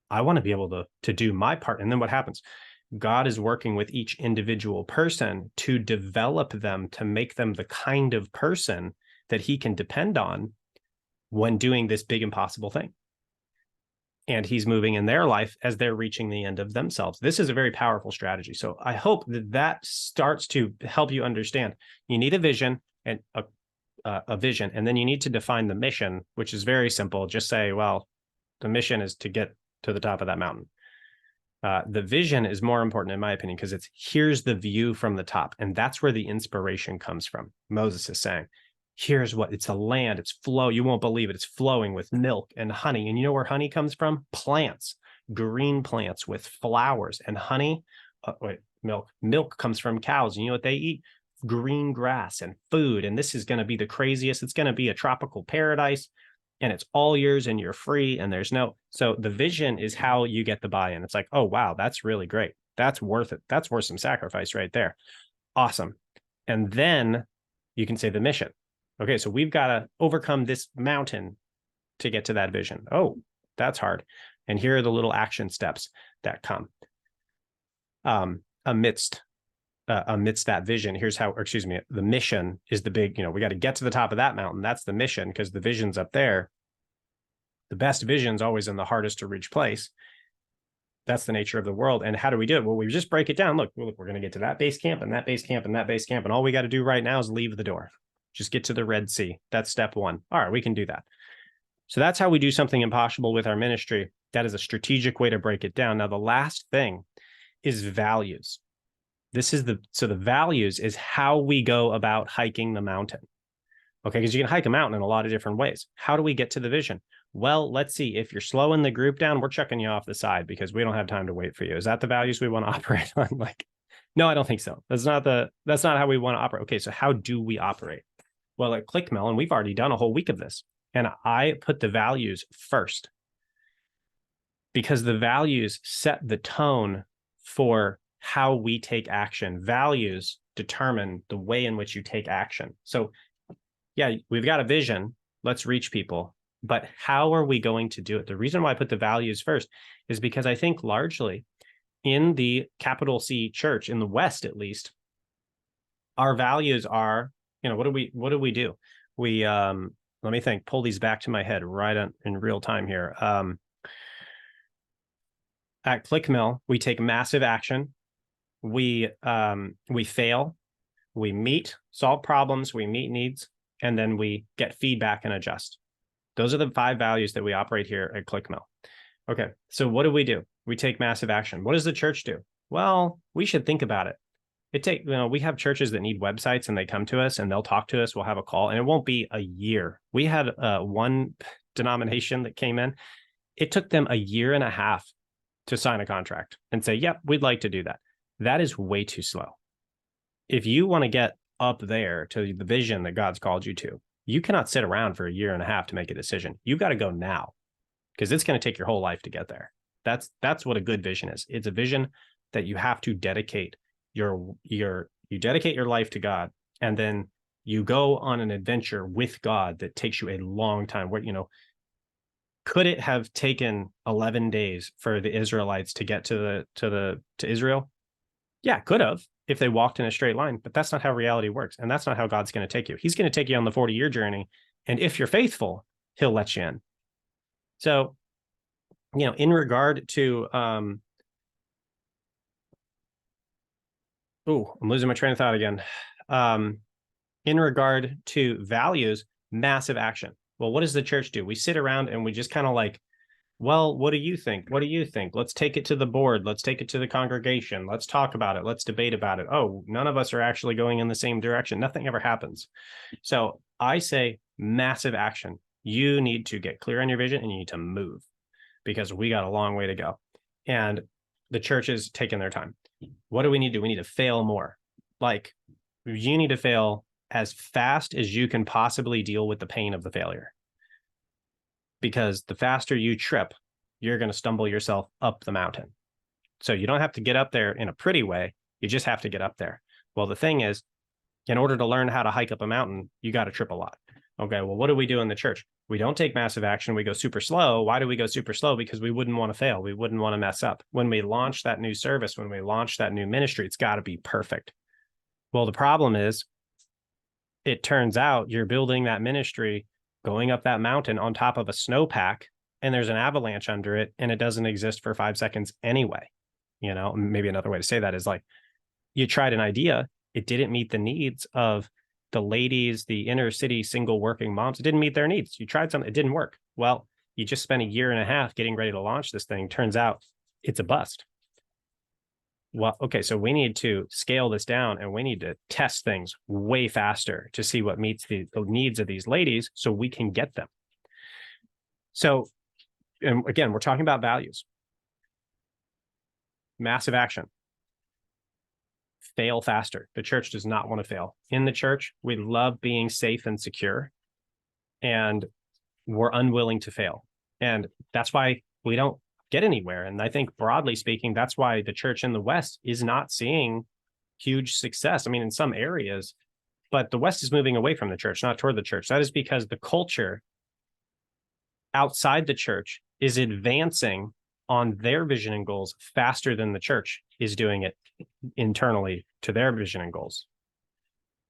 I want to be able to do my part. And then what happens? God is working with each individual person to develop them, to make them the kind of person that he can depend on when doing this big impossible thing. And he's moving in their life as they're reaching the end of themselves. This is a very powerful strategy. So I hope that starts to help you understand. You need a vision and a vision, and then you need to define the mission, which is very simple. Just say, well, the mission is to get to the top of that mountain. The vision is more important, in my opinion, because here's the view from the top. And that's where the inspiration comes from. Moses is saying, here's what it's a land, it's you won't believe it. It's flowing with milk and honey. And you know where honey comes from? Plants, green plants with flowers and honey. Milk comes from cows. And you know what they eat? Green grass and food. And this is going to be the craziest. It's going to be a tropical paradise, and it's all yours and you're free. And so the vision is how you get the buy-in. It's like, oh, wow, that's really great. That's worth it. That's worth some sacrifice right there. Awesome. And then you can say the mission. Okay, so we've got to overcome this mountain to get to that vision. Oh, that's hard. And here are the little action steps that come amidst that vision. Here's how, the mission is the big, we got to get to the top of that mountain. That's the mission, because the vision's up there. The best vision's always in the hardest to reach place. That's the nature of the world. And how do we do it? Well, we just break it down. Look, we're going to get to that base camp and that base camp and that base camp. And all we got to do right now is leave the door. Just get to the Red Sea. That's step one. All right, we can do that. So that's how we do something impossible with our ministry. That is a strategic way to break it down. Now, the last thing is values. The values is how we go about hiking the mountain. Okay, because you can hike a mountain in a lot of different ways. How do we get to the vision? Well, let's see. If you're slowing the group down, we're chucking you off the side because we don't have time to wait for you. Is that the values we want to operate on? No, I don't think so. That's not how we want to operate. Okay, so how do we operate? Well, at ClickMill, and we've already done a whole week of this, and I put the values first because the values set the tone for how we take action. Values determine the way in which you take action. So yeah, we've got a vision. Let's reach people. But how are we going to do it? The reason why I put the values first is because I think largely in the capital C church, in the West at least, our values are, what do we do? We, let me think, pull these back to my head in real time here. At ClickMill, we take massive action. We fail, we meet, solve problems, we meet needs, and then we get feedback and adjust. Those are the 5 values that we operate here at ClickMill. Okay, so what do? We take massive action. What does the church do? Well, we should think about it. We have churches that need websites and they come to us and they'll talk to us. We'll have a call and it won't be a year. We had one denomination that came in. It took them a year and a half to sign a contract and say, yep, we'd like to do that. That is way too slow. If you want to get up there to the vision that God's called you to, you cannot sit around for a year and a half to make a decision. You've got to go now because it's going to take your whole life to get there. That's what a good vision is. It's a vision that you have to dedicate you dedicate your life to God, and then you go on an adventure with God that takes you a long time. Could it have taken 11 days for the Israelites to get to Israel? Yeah, could have if they walked in a straight line, but that's not how reality works. And that's not how God's going to take you. He's going to take you on the 40-year journey. And if you're faithful, he'll let you in. So, in regard to, I'm losing my train of thought again. In regard to values, massive action. Well, what does the church do? We sit around and we just kind of well, what do you think? What do you think? Let's take it to the board. Let's take it to the congregation. Let's talk about it. Let's debate about it. Oh, none of us are actually going in the same direction. Nothing ever happens. So I say massive action. You need to get clear on your vision and you need to move because we got a long way to go. And the church is taking their time. What do we need to do? We need to fail more. You need to fail as fast as you can possibly deal with the pain of the failure. Because the faster you trip, you're going to stumble yourself up the mountain. So you don't have to get up there in a pretty way. You just have to get up there. Well, the thing is, in order to learn how to hike up a mountain, you got to trip a lot. Okay, well, what do we do in the church? We don't take massive action. We go super slow. Why do we go super slow? Because we wouldn't want to fail. We wouldn't want to mess up. When we launch that new service, when we launch that new ministry, it's got to be perfect. Well, the problem is it turns out you're building that ministry, going up that mountain on top of a snowpack, and there's an avalanche under it, and it doesn't exist for 5 seconds anyway. Maybe another way to say that is like, you tried an idea, it didn't meet the needs of the ladies, the inner city single working moms. It didn't meet their needs. You tried something, it didn't work. Well, you just spent a year and a half getting ready to launch this thing. Turns out it's a bust. Well, okay, so we need to scale this down, and we need to test things way faster to see what meets the needs of these ladies so we can get them. So, and again, we're talking about values. Massive action. Fail faster. The church does not want to fail. In the church, we love being safe and secure, and we're unwilling to fail. And that's why we don't get anywhere. And I think broadly speaking, that's why the church in the West is not seeing huge success. I mean, in some areas, but the West is moving away from the church, not toward the church. That is because the culture outside the church is advancing on their vision and goals faster than the church is doing it internally to their vision and goals.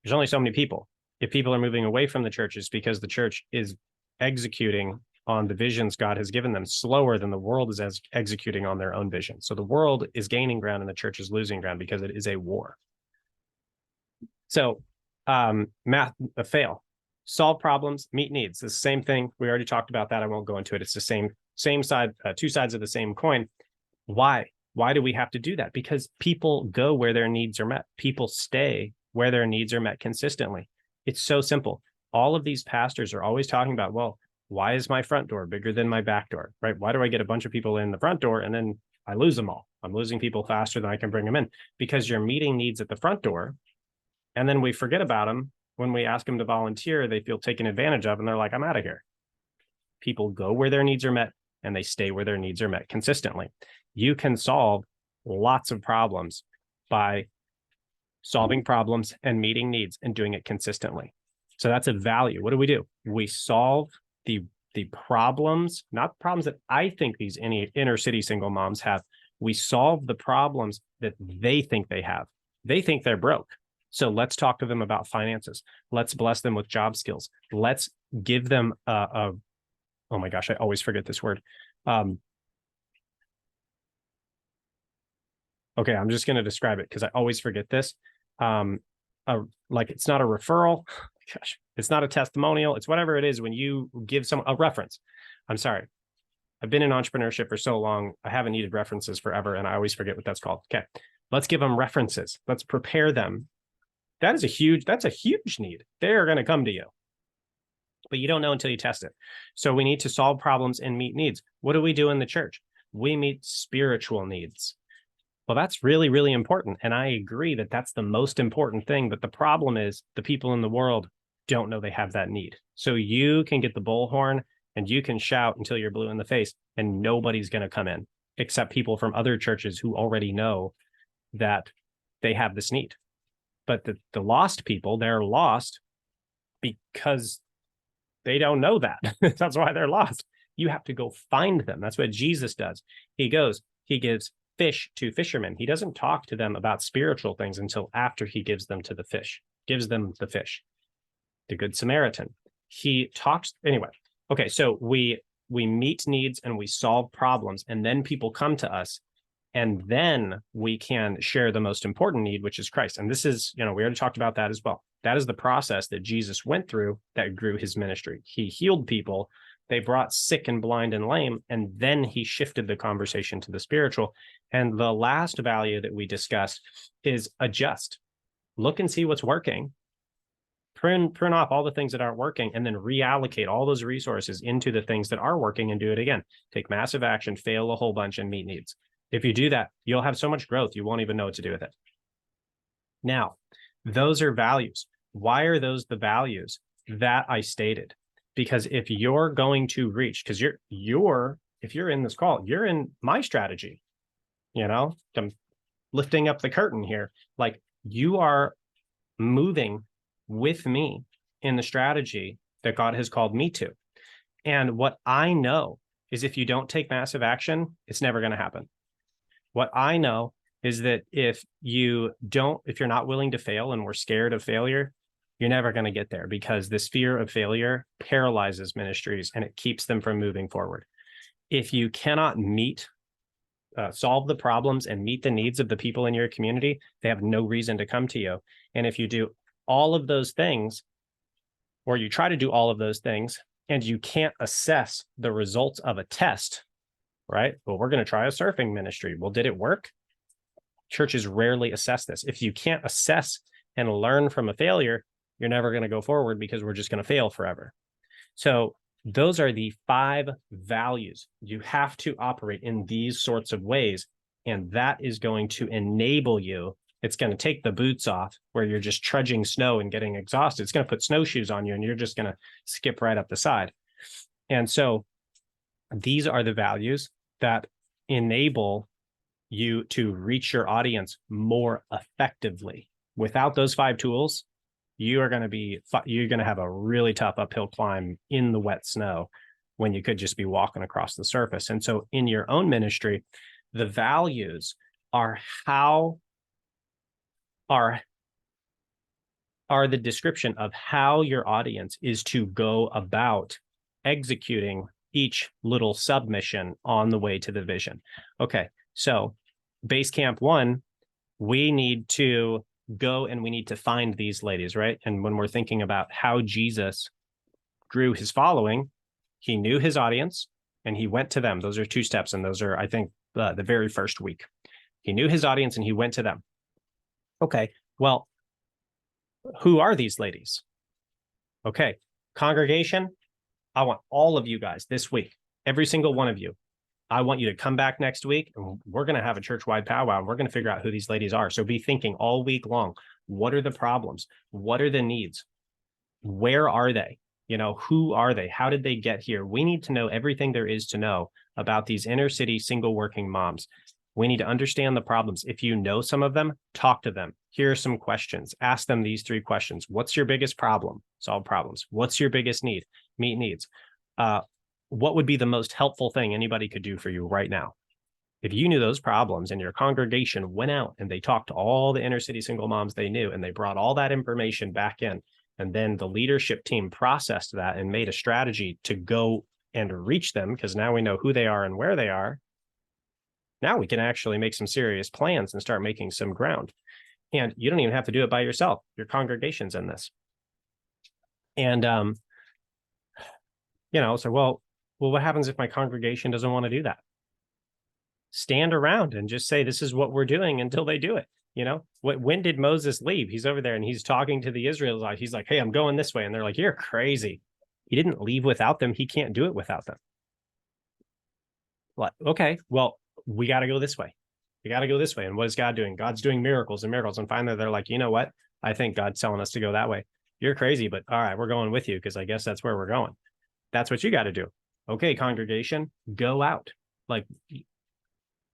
There's only so many people. If people are moving away from the church, it's because the church is executing on the visions God has given them slower than the world is executing on their own vision. So the world is gaining ground and the church is losing ground because it is a war. So fail, solve problems, meet needs. It's the same thing. We already talked about that. I won't go into it. It's the same side, two sides of the same coin. Why? Why do we have to do that? Because people go where their needs are met. People stay where their needs are met consistently. It's so simple. All of these pastors are always talking about, well, why is my front door bigger than my back door, right? Why do I get a bunch of people in the front door and then I lose them all? I'm losing people faster than I can bring them in, because you're meeting needs at the front door. And then we forget about them. When we ask them to volunteer, they feel taken advantage of and they're like, I'm out of here. People go where their needs are met and they stay where their needs are met consistently. You can solve lots of problems by solving problems and meeting needs and doing it consistently. So that's a value. What do? We solve the problems, not problems that I think these inner city single moms have. We solve the problems that they think they have. They think they're broke. So let's talk to them about finances. Let's bless them with job skills. Let's give them oh my gosh, I always forget this word. Okay, I'm just going to describe it because I always forget this. Like, it's not a referral. Gosh, it's not a testimonial. It's whatever it is when you give someone a reference. I'm sorry. I've been in entrepreneurship for so long. I haven't needed references forever, and I always forget what that's called. Okay, let's give them references. Let's prepare them. That's a huge need. They're going to come to you, but you don't know until you test it. So we need to solve problems and meet needs. What do we do in the church? We meet spiritual needs. Well, that's really, really important. And I agree that that's the most important thing. But the problem is the people in the world don't know they have that need. So you can get the bullhorn and you can shout until you're blue in the face and nobody's going to come in except people from other churches who already know that they have this need. But the lost people, they're lost because they don't know that. That's why they're lost. You have to go find them. That's what Jesus does. He gives fish to fishermen. He doesn't talk to them about spiritual things until after he gives them the fish. The Good Samaritan. He talks anyway. Okay, so we meet needs and we solve problems, and then people come to us, and then we can share the most important need, which is Christ. And this is, we already talked about that as well. That is the process that Jesus went through that grew his ministry. He healed people. They brought sick and blind and lame, and then he shifted the conversation to the spiritual. And the last value that we discussed is adjust. Look and see what's working. Prune off all the things that aren't working, and then reallocate all those resources into the things that are working and do it again. Take massive action, fail a whole bunch, and meet needs. If you do that, you'll have so much growth, you won't even know what to do with it. Now, those are values. Why are those the values that I stated? Because if you're going to reach, because if you're in this call, you're in my strategy, I'm lifting up the curtain here. Like, you are moving with me in the strategy that God has called me to. And what I know is if you don't take massive action, it's never going to happen. What I know is that if you're not willing to fail and we're scared of failure, you're never going to get there, because this fear of failure paralyzes ministries and it keeps them from moving forward. If you cannot solve the problems and meet the needs of the people in your community, they have no reason to come to you. And if you do all of those things, or you try to do all of those things, and you can't assess the results of a test, right? Well, we're going to try a surfing ministry. Well, did it work? Churches rarely assess this. If you can't assess and learn from a failure, you're never going to go forward, because we're just going to fail forever. So those are the 5 values. You have to operate in these sorts of ways, and that is going to enable you. It's going to take the boots off where you're just trudging snow and getting exhausted. It's going to put snowshoes on you and you're just going to skip right up the side. And so these are the values that enable you to reach your audience more effectively. Without those 5 tools, you're going to have a really tough uphill climb in the wet snow when you could just be walking across the surface. And so in your own ministry, the values are the description of how your audience is to go about executing each little submission on the way to the vision. Okay, so base camp 1, we need to go and we need to find these ladies, right? And when we're thinking about how Jesus grew his following, he knew his audience and he went to them. Those are 2 steps, and those are, I think, the very first week. He knew his audience and he went to them. Okay, well, who are these ladies? Okay, congregation, I want all of you guys this week, every single one of you. I want you to come back next week, and we're going to have a church-wide powwow, and we're going to figure out who these ladies are. So be thinking all week long, what are the problems? What are the needs? Where are they? Who are they? How did they get here? We need to know everything there is to know about these inner city single working moms. We need to understand the problems. If you know some of them, talk to them. Here are some questions. Ask them these 3 questions. What's your biggest problem? Solve problems. What's your biggest need? Meet needs. What would be the most helpful thing anybody could do for you right now? If you knew those problems and your congregation went out and they talked to all the inner city single moms they knew, and they brought all that information back in, and then the leadership team processed that and made a strategy to go and reach them, because now we know who they are and where they are. Now we can actually make some serious plans and start making some ground. And you don't even have to do it by yourself. Your congregation's in this. And, so, well, what happens if my congregation doesn't want to do that? Stand around and just say, this is what we're doing, until they do it. When did Moses leave? He's over there and he's talking to the Israelites. He's like, hey, I'm going this way. And they're like, you're crazy. He didn't leave without them. He can't do it without them. Like, okay, well, we got to go this way. We got to go this way. And what is God doing? God's doing miracles and miracles. And finally, they're like, you know what? I think God's telling us to go that way. You're crazy, but all right, we're going with you, because I guess that's where we're going. That's what you got to do. Okay, congregation, go out. Like,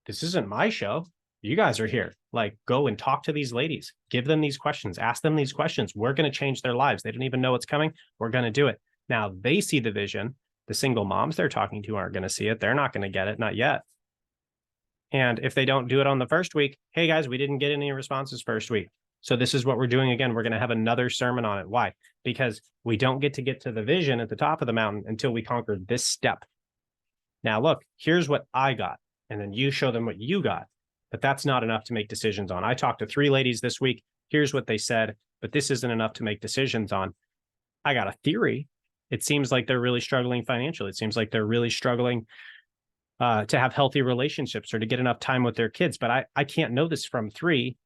this isn't my show. You guys are here. Like, go and talk to these ladies. Give them these questions. Ask them these questions. We're going to change their lives. They don't even know what's coming. We're going to do it. Now, they see the vision. The single moms they're talking to aren't going to see it. They're not going to get it. Not yet. And if they don't do it on the first week, hey, guys, we didn't get any responses first week. So this is what we're doing again. We're going to have another sermon on it. Why? Because we don't get to the vision at the top of the mountain until we conquer this step. Now, look, here's what I got. And then you show them what you got. But that's not enough to make decisions on. I talked to 3 ladies this week. Here's what they said, but this isn't enough to make decisions on. I got a theory. It seems like they're really struggling financially. It seems like they're really struggling to have healthy relationships or to get enough time with their kids. But I can't know this from 3,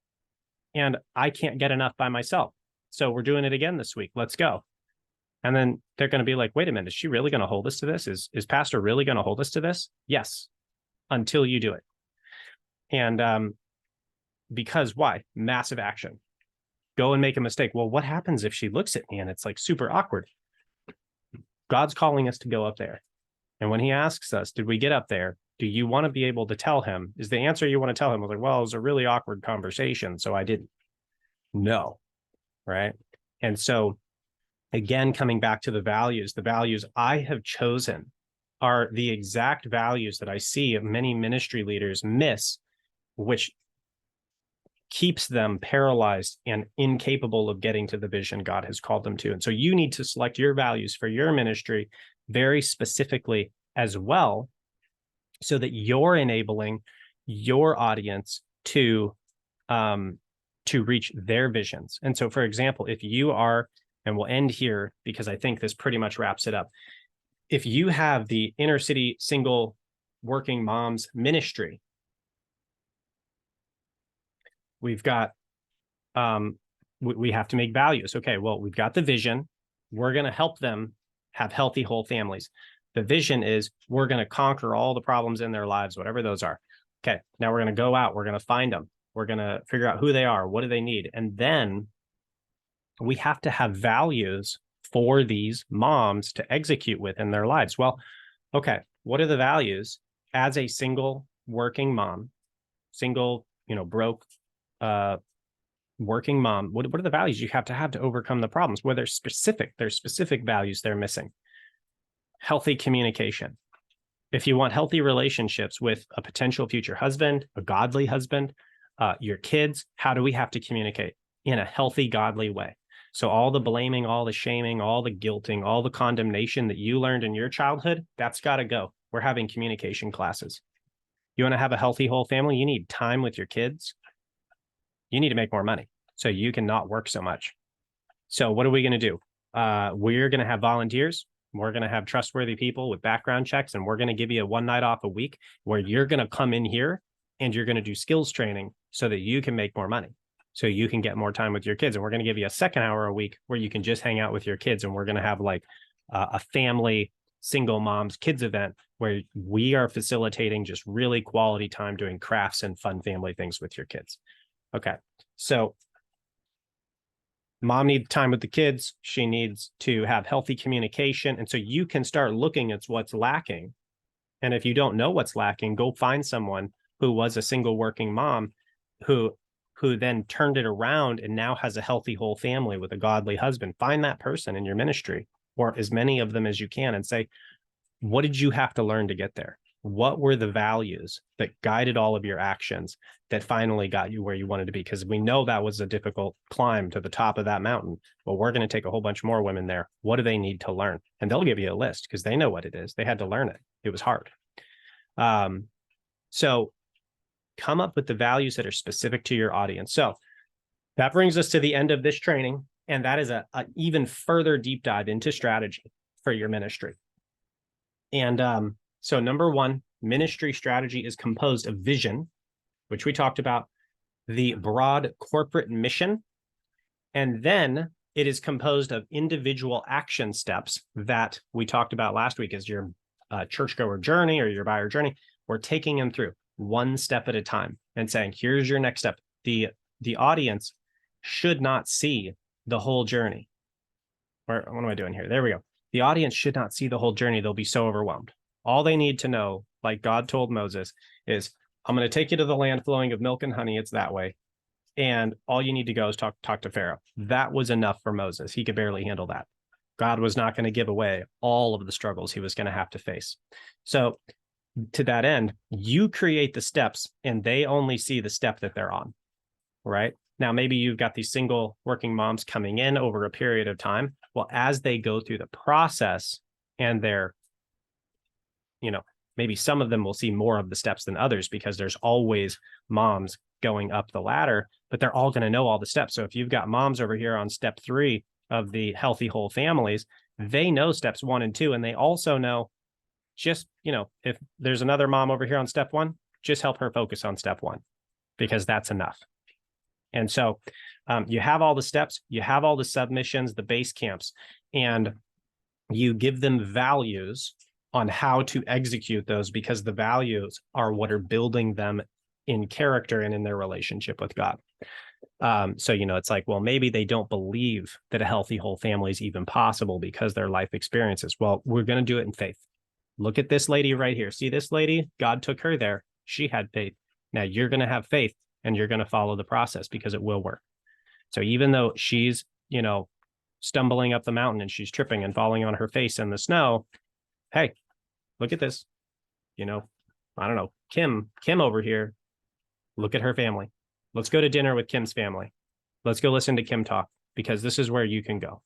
and I can't get enough by myself. So we're doing it again this week. Let's go. And then they're going to be like, wait a minute, is she really going to hold us to this? Is Pastor really going to hold us to this? Yes, until you do it. And because why? Massive action. Go and make a mistake. Well, what happens if she looks at me and it's like super awkward? God's calling us to go up there. And when he asks us, did we get up there? Do you want to be able to tell him? Is the answer you want to tell him? I was like, well, it was a really awkward conversation, so I didn't. No. Right. And so again, coming back to the values I have chosen are the exact values that I see many ministry leaders miss, which keeps them paralyzed and incapable of getting to the vision God has called them to. And so you need to select your values for your ministry very specifically as well, so that you're enabling your audience to reach their visions. And so, for example, if you are, and we'll end here because I think this pretty much wraps it up. If you have the inner city single working moms ministry, we've got, we have to make values. Okay, well, we've got the vision. We're going to help them have healthy whole families. The vision is we're going to conquer all the problems in their lives, whatever those are. Okay, now we're going to go out. We're going to find them. We're going to figure out who they are. What do they need? And then we have to have values for these moms to execute with in their lives. Well, okay, what are the values as a single working mom, single, broke, working mom? What are the values you have to overcome the problems? Well, there's specific values they're missing. Healthy communication. If you want healthy relationships with a potential future husband, a godly husband, your kids, how do we have to communicate? In a healthy, godly way. So all the blaming, all the shaming, all the guilting, all the condemnation that you learned in your childhood, that's got to go. We're having communication classes. You want to have a healthy whole family? You need time with your kids. You need to make more money so you can not work so much. So what are we going to do? We're going to have volunteers. We're going to have trustworthy people with background checks, and we're going to give you one night off a week where you're going to come in here and you're going to do skills training so that you can make more money, so you can get more time with your kids. And we're going to give you a second hour a week where you can just hang out with your kids. And we're going to have like a family single moms kids event where we are facilitating just really quality time doing crafts and fun family things with your kids. Okay. So mom needs time with the kids. She needs to have healthy communication. And so you can start looking at what's lacking. And if you don't know what's lacking, go find someone who was a single working mom who then turned it around and now has a healthy whole family with a godly husband. Find that person in your ministry, or as many of them as you can, and say, what did you have to learn to get there? What were the values that guided all of your actions that finally got you where you wanted to be? Because we know that was a difficult climb to the top of that mountain. Well, we're going to take a whole bunch more women there. What do they need to learn? And they'll give you a list because they know what it is. They had to learn it. It was hard. So come up with the values that are specific to your audience. So that brings us to the end of this training. And that is a even further deep dive into strategy for your ministry. And so number one, ministry strategy is composed of vision, which we talked about, the broad corporate mission, and then it is composed of individual action steps that we talked about last week as your churchgoer journey or your buyer journey. We're taking them through one step at a time and saying, here's your next step. The audience should not see the whole journey. Or what am I doing here? There we go. The audience should not see the whole journey. They'll be so overwhelmed. All they need to know, like God told Moses, is I'm going to take you to the land flowing of milk and honey. It's that way. And all you need to go is talk to Pharaoh. That was enough for Moses. He could barely handle that. God was not going to give away all of the struggles he was going to have to face. So to that end, you create the steps and they only see the step that they're on, right? Now, maybe you've got these single working moms coming in over a period of time. Well, as they go through the process and they're, maybe some of them will see more of the steps than others because there's always moms going up the ladder, but they're all going to know all the steps. So if you've got moms over here on step 3 of the healthy whole families, they know steps 1 and 2. And they also know just, if there's another mom over here on step 1, just help her focus on step 1 because that's enough. And so you have all the steps, you have all the submissions, the base camps, and you give them values on how to execute those because the values are what are building them in character and in their relationship with God. So, it's like, well, maybe they don't believe that a healthy whole family is even possible because their life experiences. Well, we're going to do it in faith. Look at this lady right here. See this lady? God took her there. She had faith. Now you're going to have faith and you're going to follow the process because it will work. So even though she's, stumbling up the mountain and she's tripping and falling on her face in the snow, hey, look at this, I don't know, Kim over here, look at her family. Let's go to dinner with Kim's family. Let's go listen to Kim talk, because this is where you can go.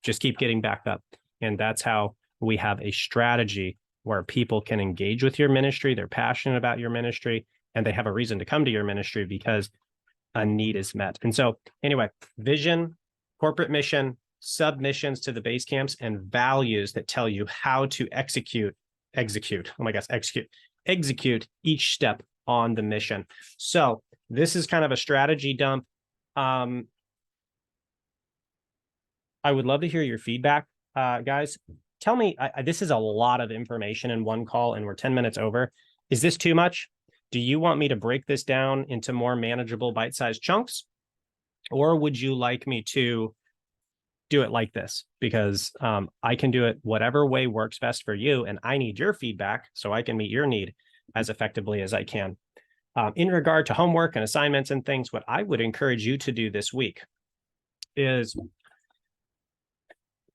Just keep getting back up. And that's how we have a strategy where people can engage with your ministry. They're passionate about your ministry, and they have a reason to come to your ministry because a need is met. And so anyway, vision, corporate mission, submissions to the base camps, and values that tell you how to execute each step on the mission. So this is kind of a strategy dump. I would love to hear your feedback, guys. Tell me, this is a lot of information in one call, and we're 10 minutes over. Is this too much? Do you want me to break this down into more manageable bite-sized chunks? Or would you like me to do it like this? Because I can do it whatever way works best for you, and I need your feedback so I can meet your need as effectively as I can. In regard to homework and assignments and things, what I would encourage you to do this week is,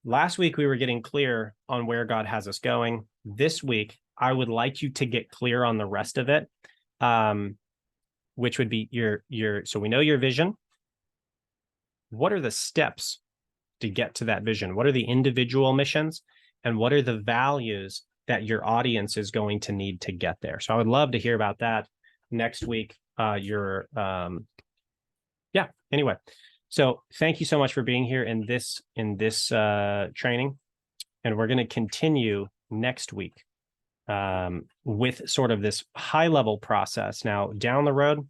last week we were getting clear on where God has us going. This week, I would like you to get clear on the rest of it, which would be so we know your vision. What are the steps to get to that vision? What are the individual missions? And what are the values that your audience is going to need to get there? So I would love to hear about that next week. Anyway, so thank you so much for being here in this training, and we're going to continue next week with sort of this high level process. Now down the road,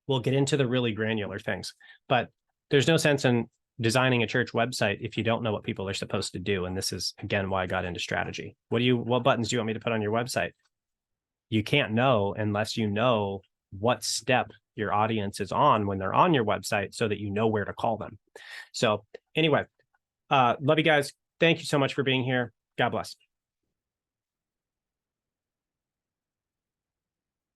we'll get into the really granular things, but there's no sense in designing a church website if you don't know what people are supposed to do. And this is, again, why I got into strategy. What buttons do you want me to put on your website? You can't know unless you know what step your audience is on when they're on your website, so that you know where to call them. So anyway, love you guys. Thank you so much for being here. God bless.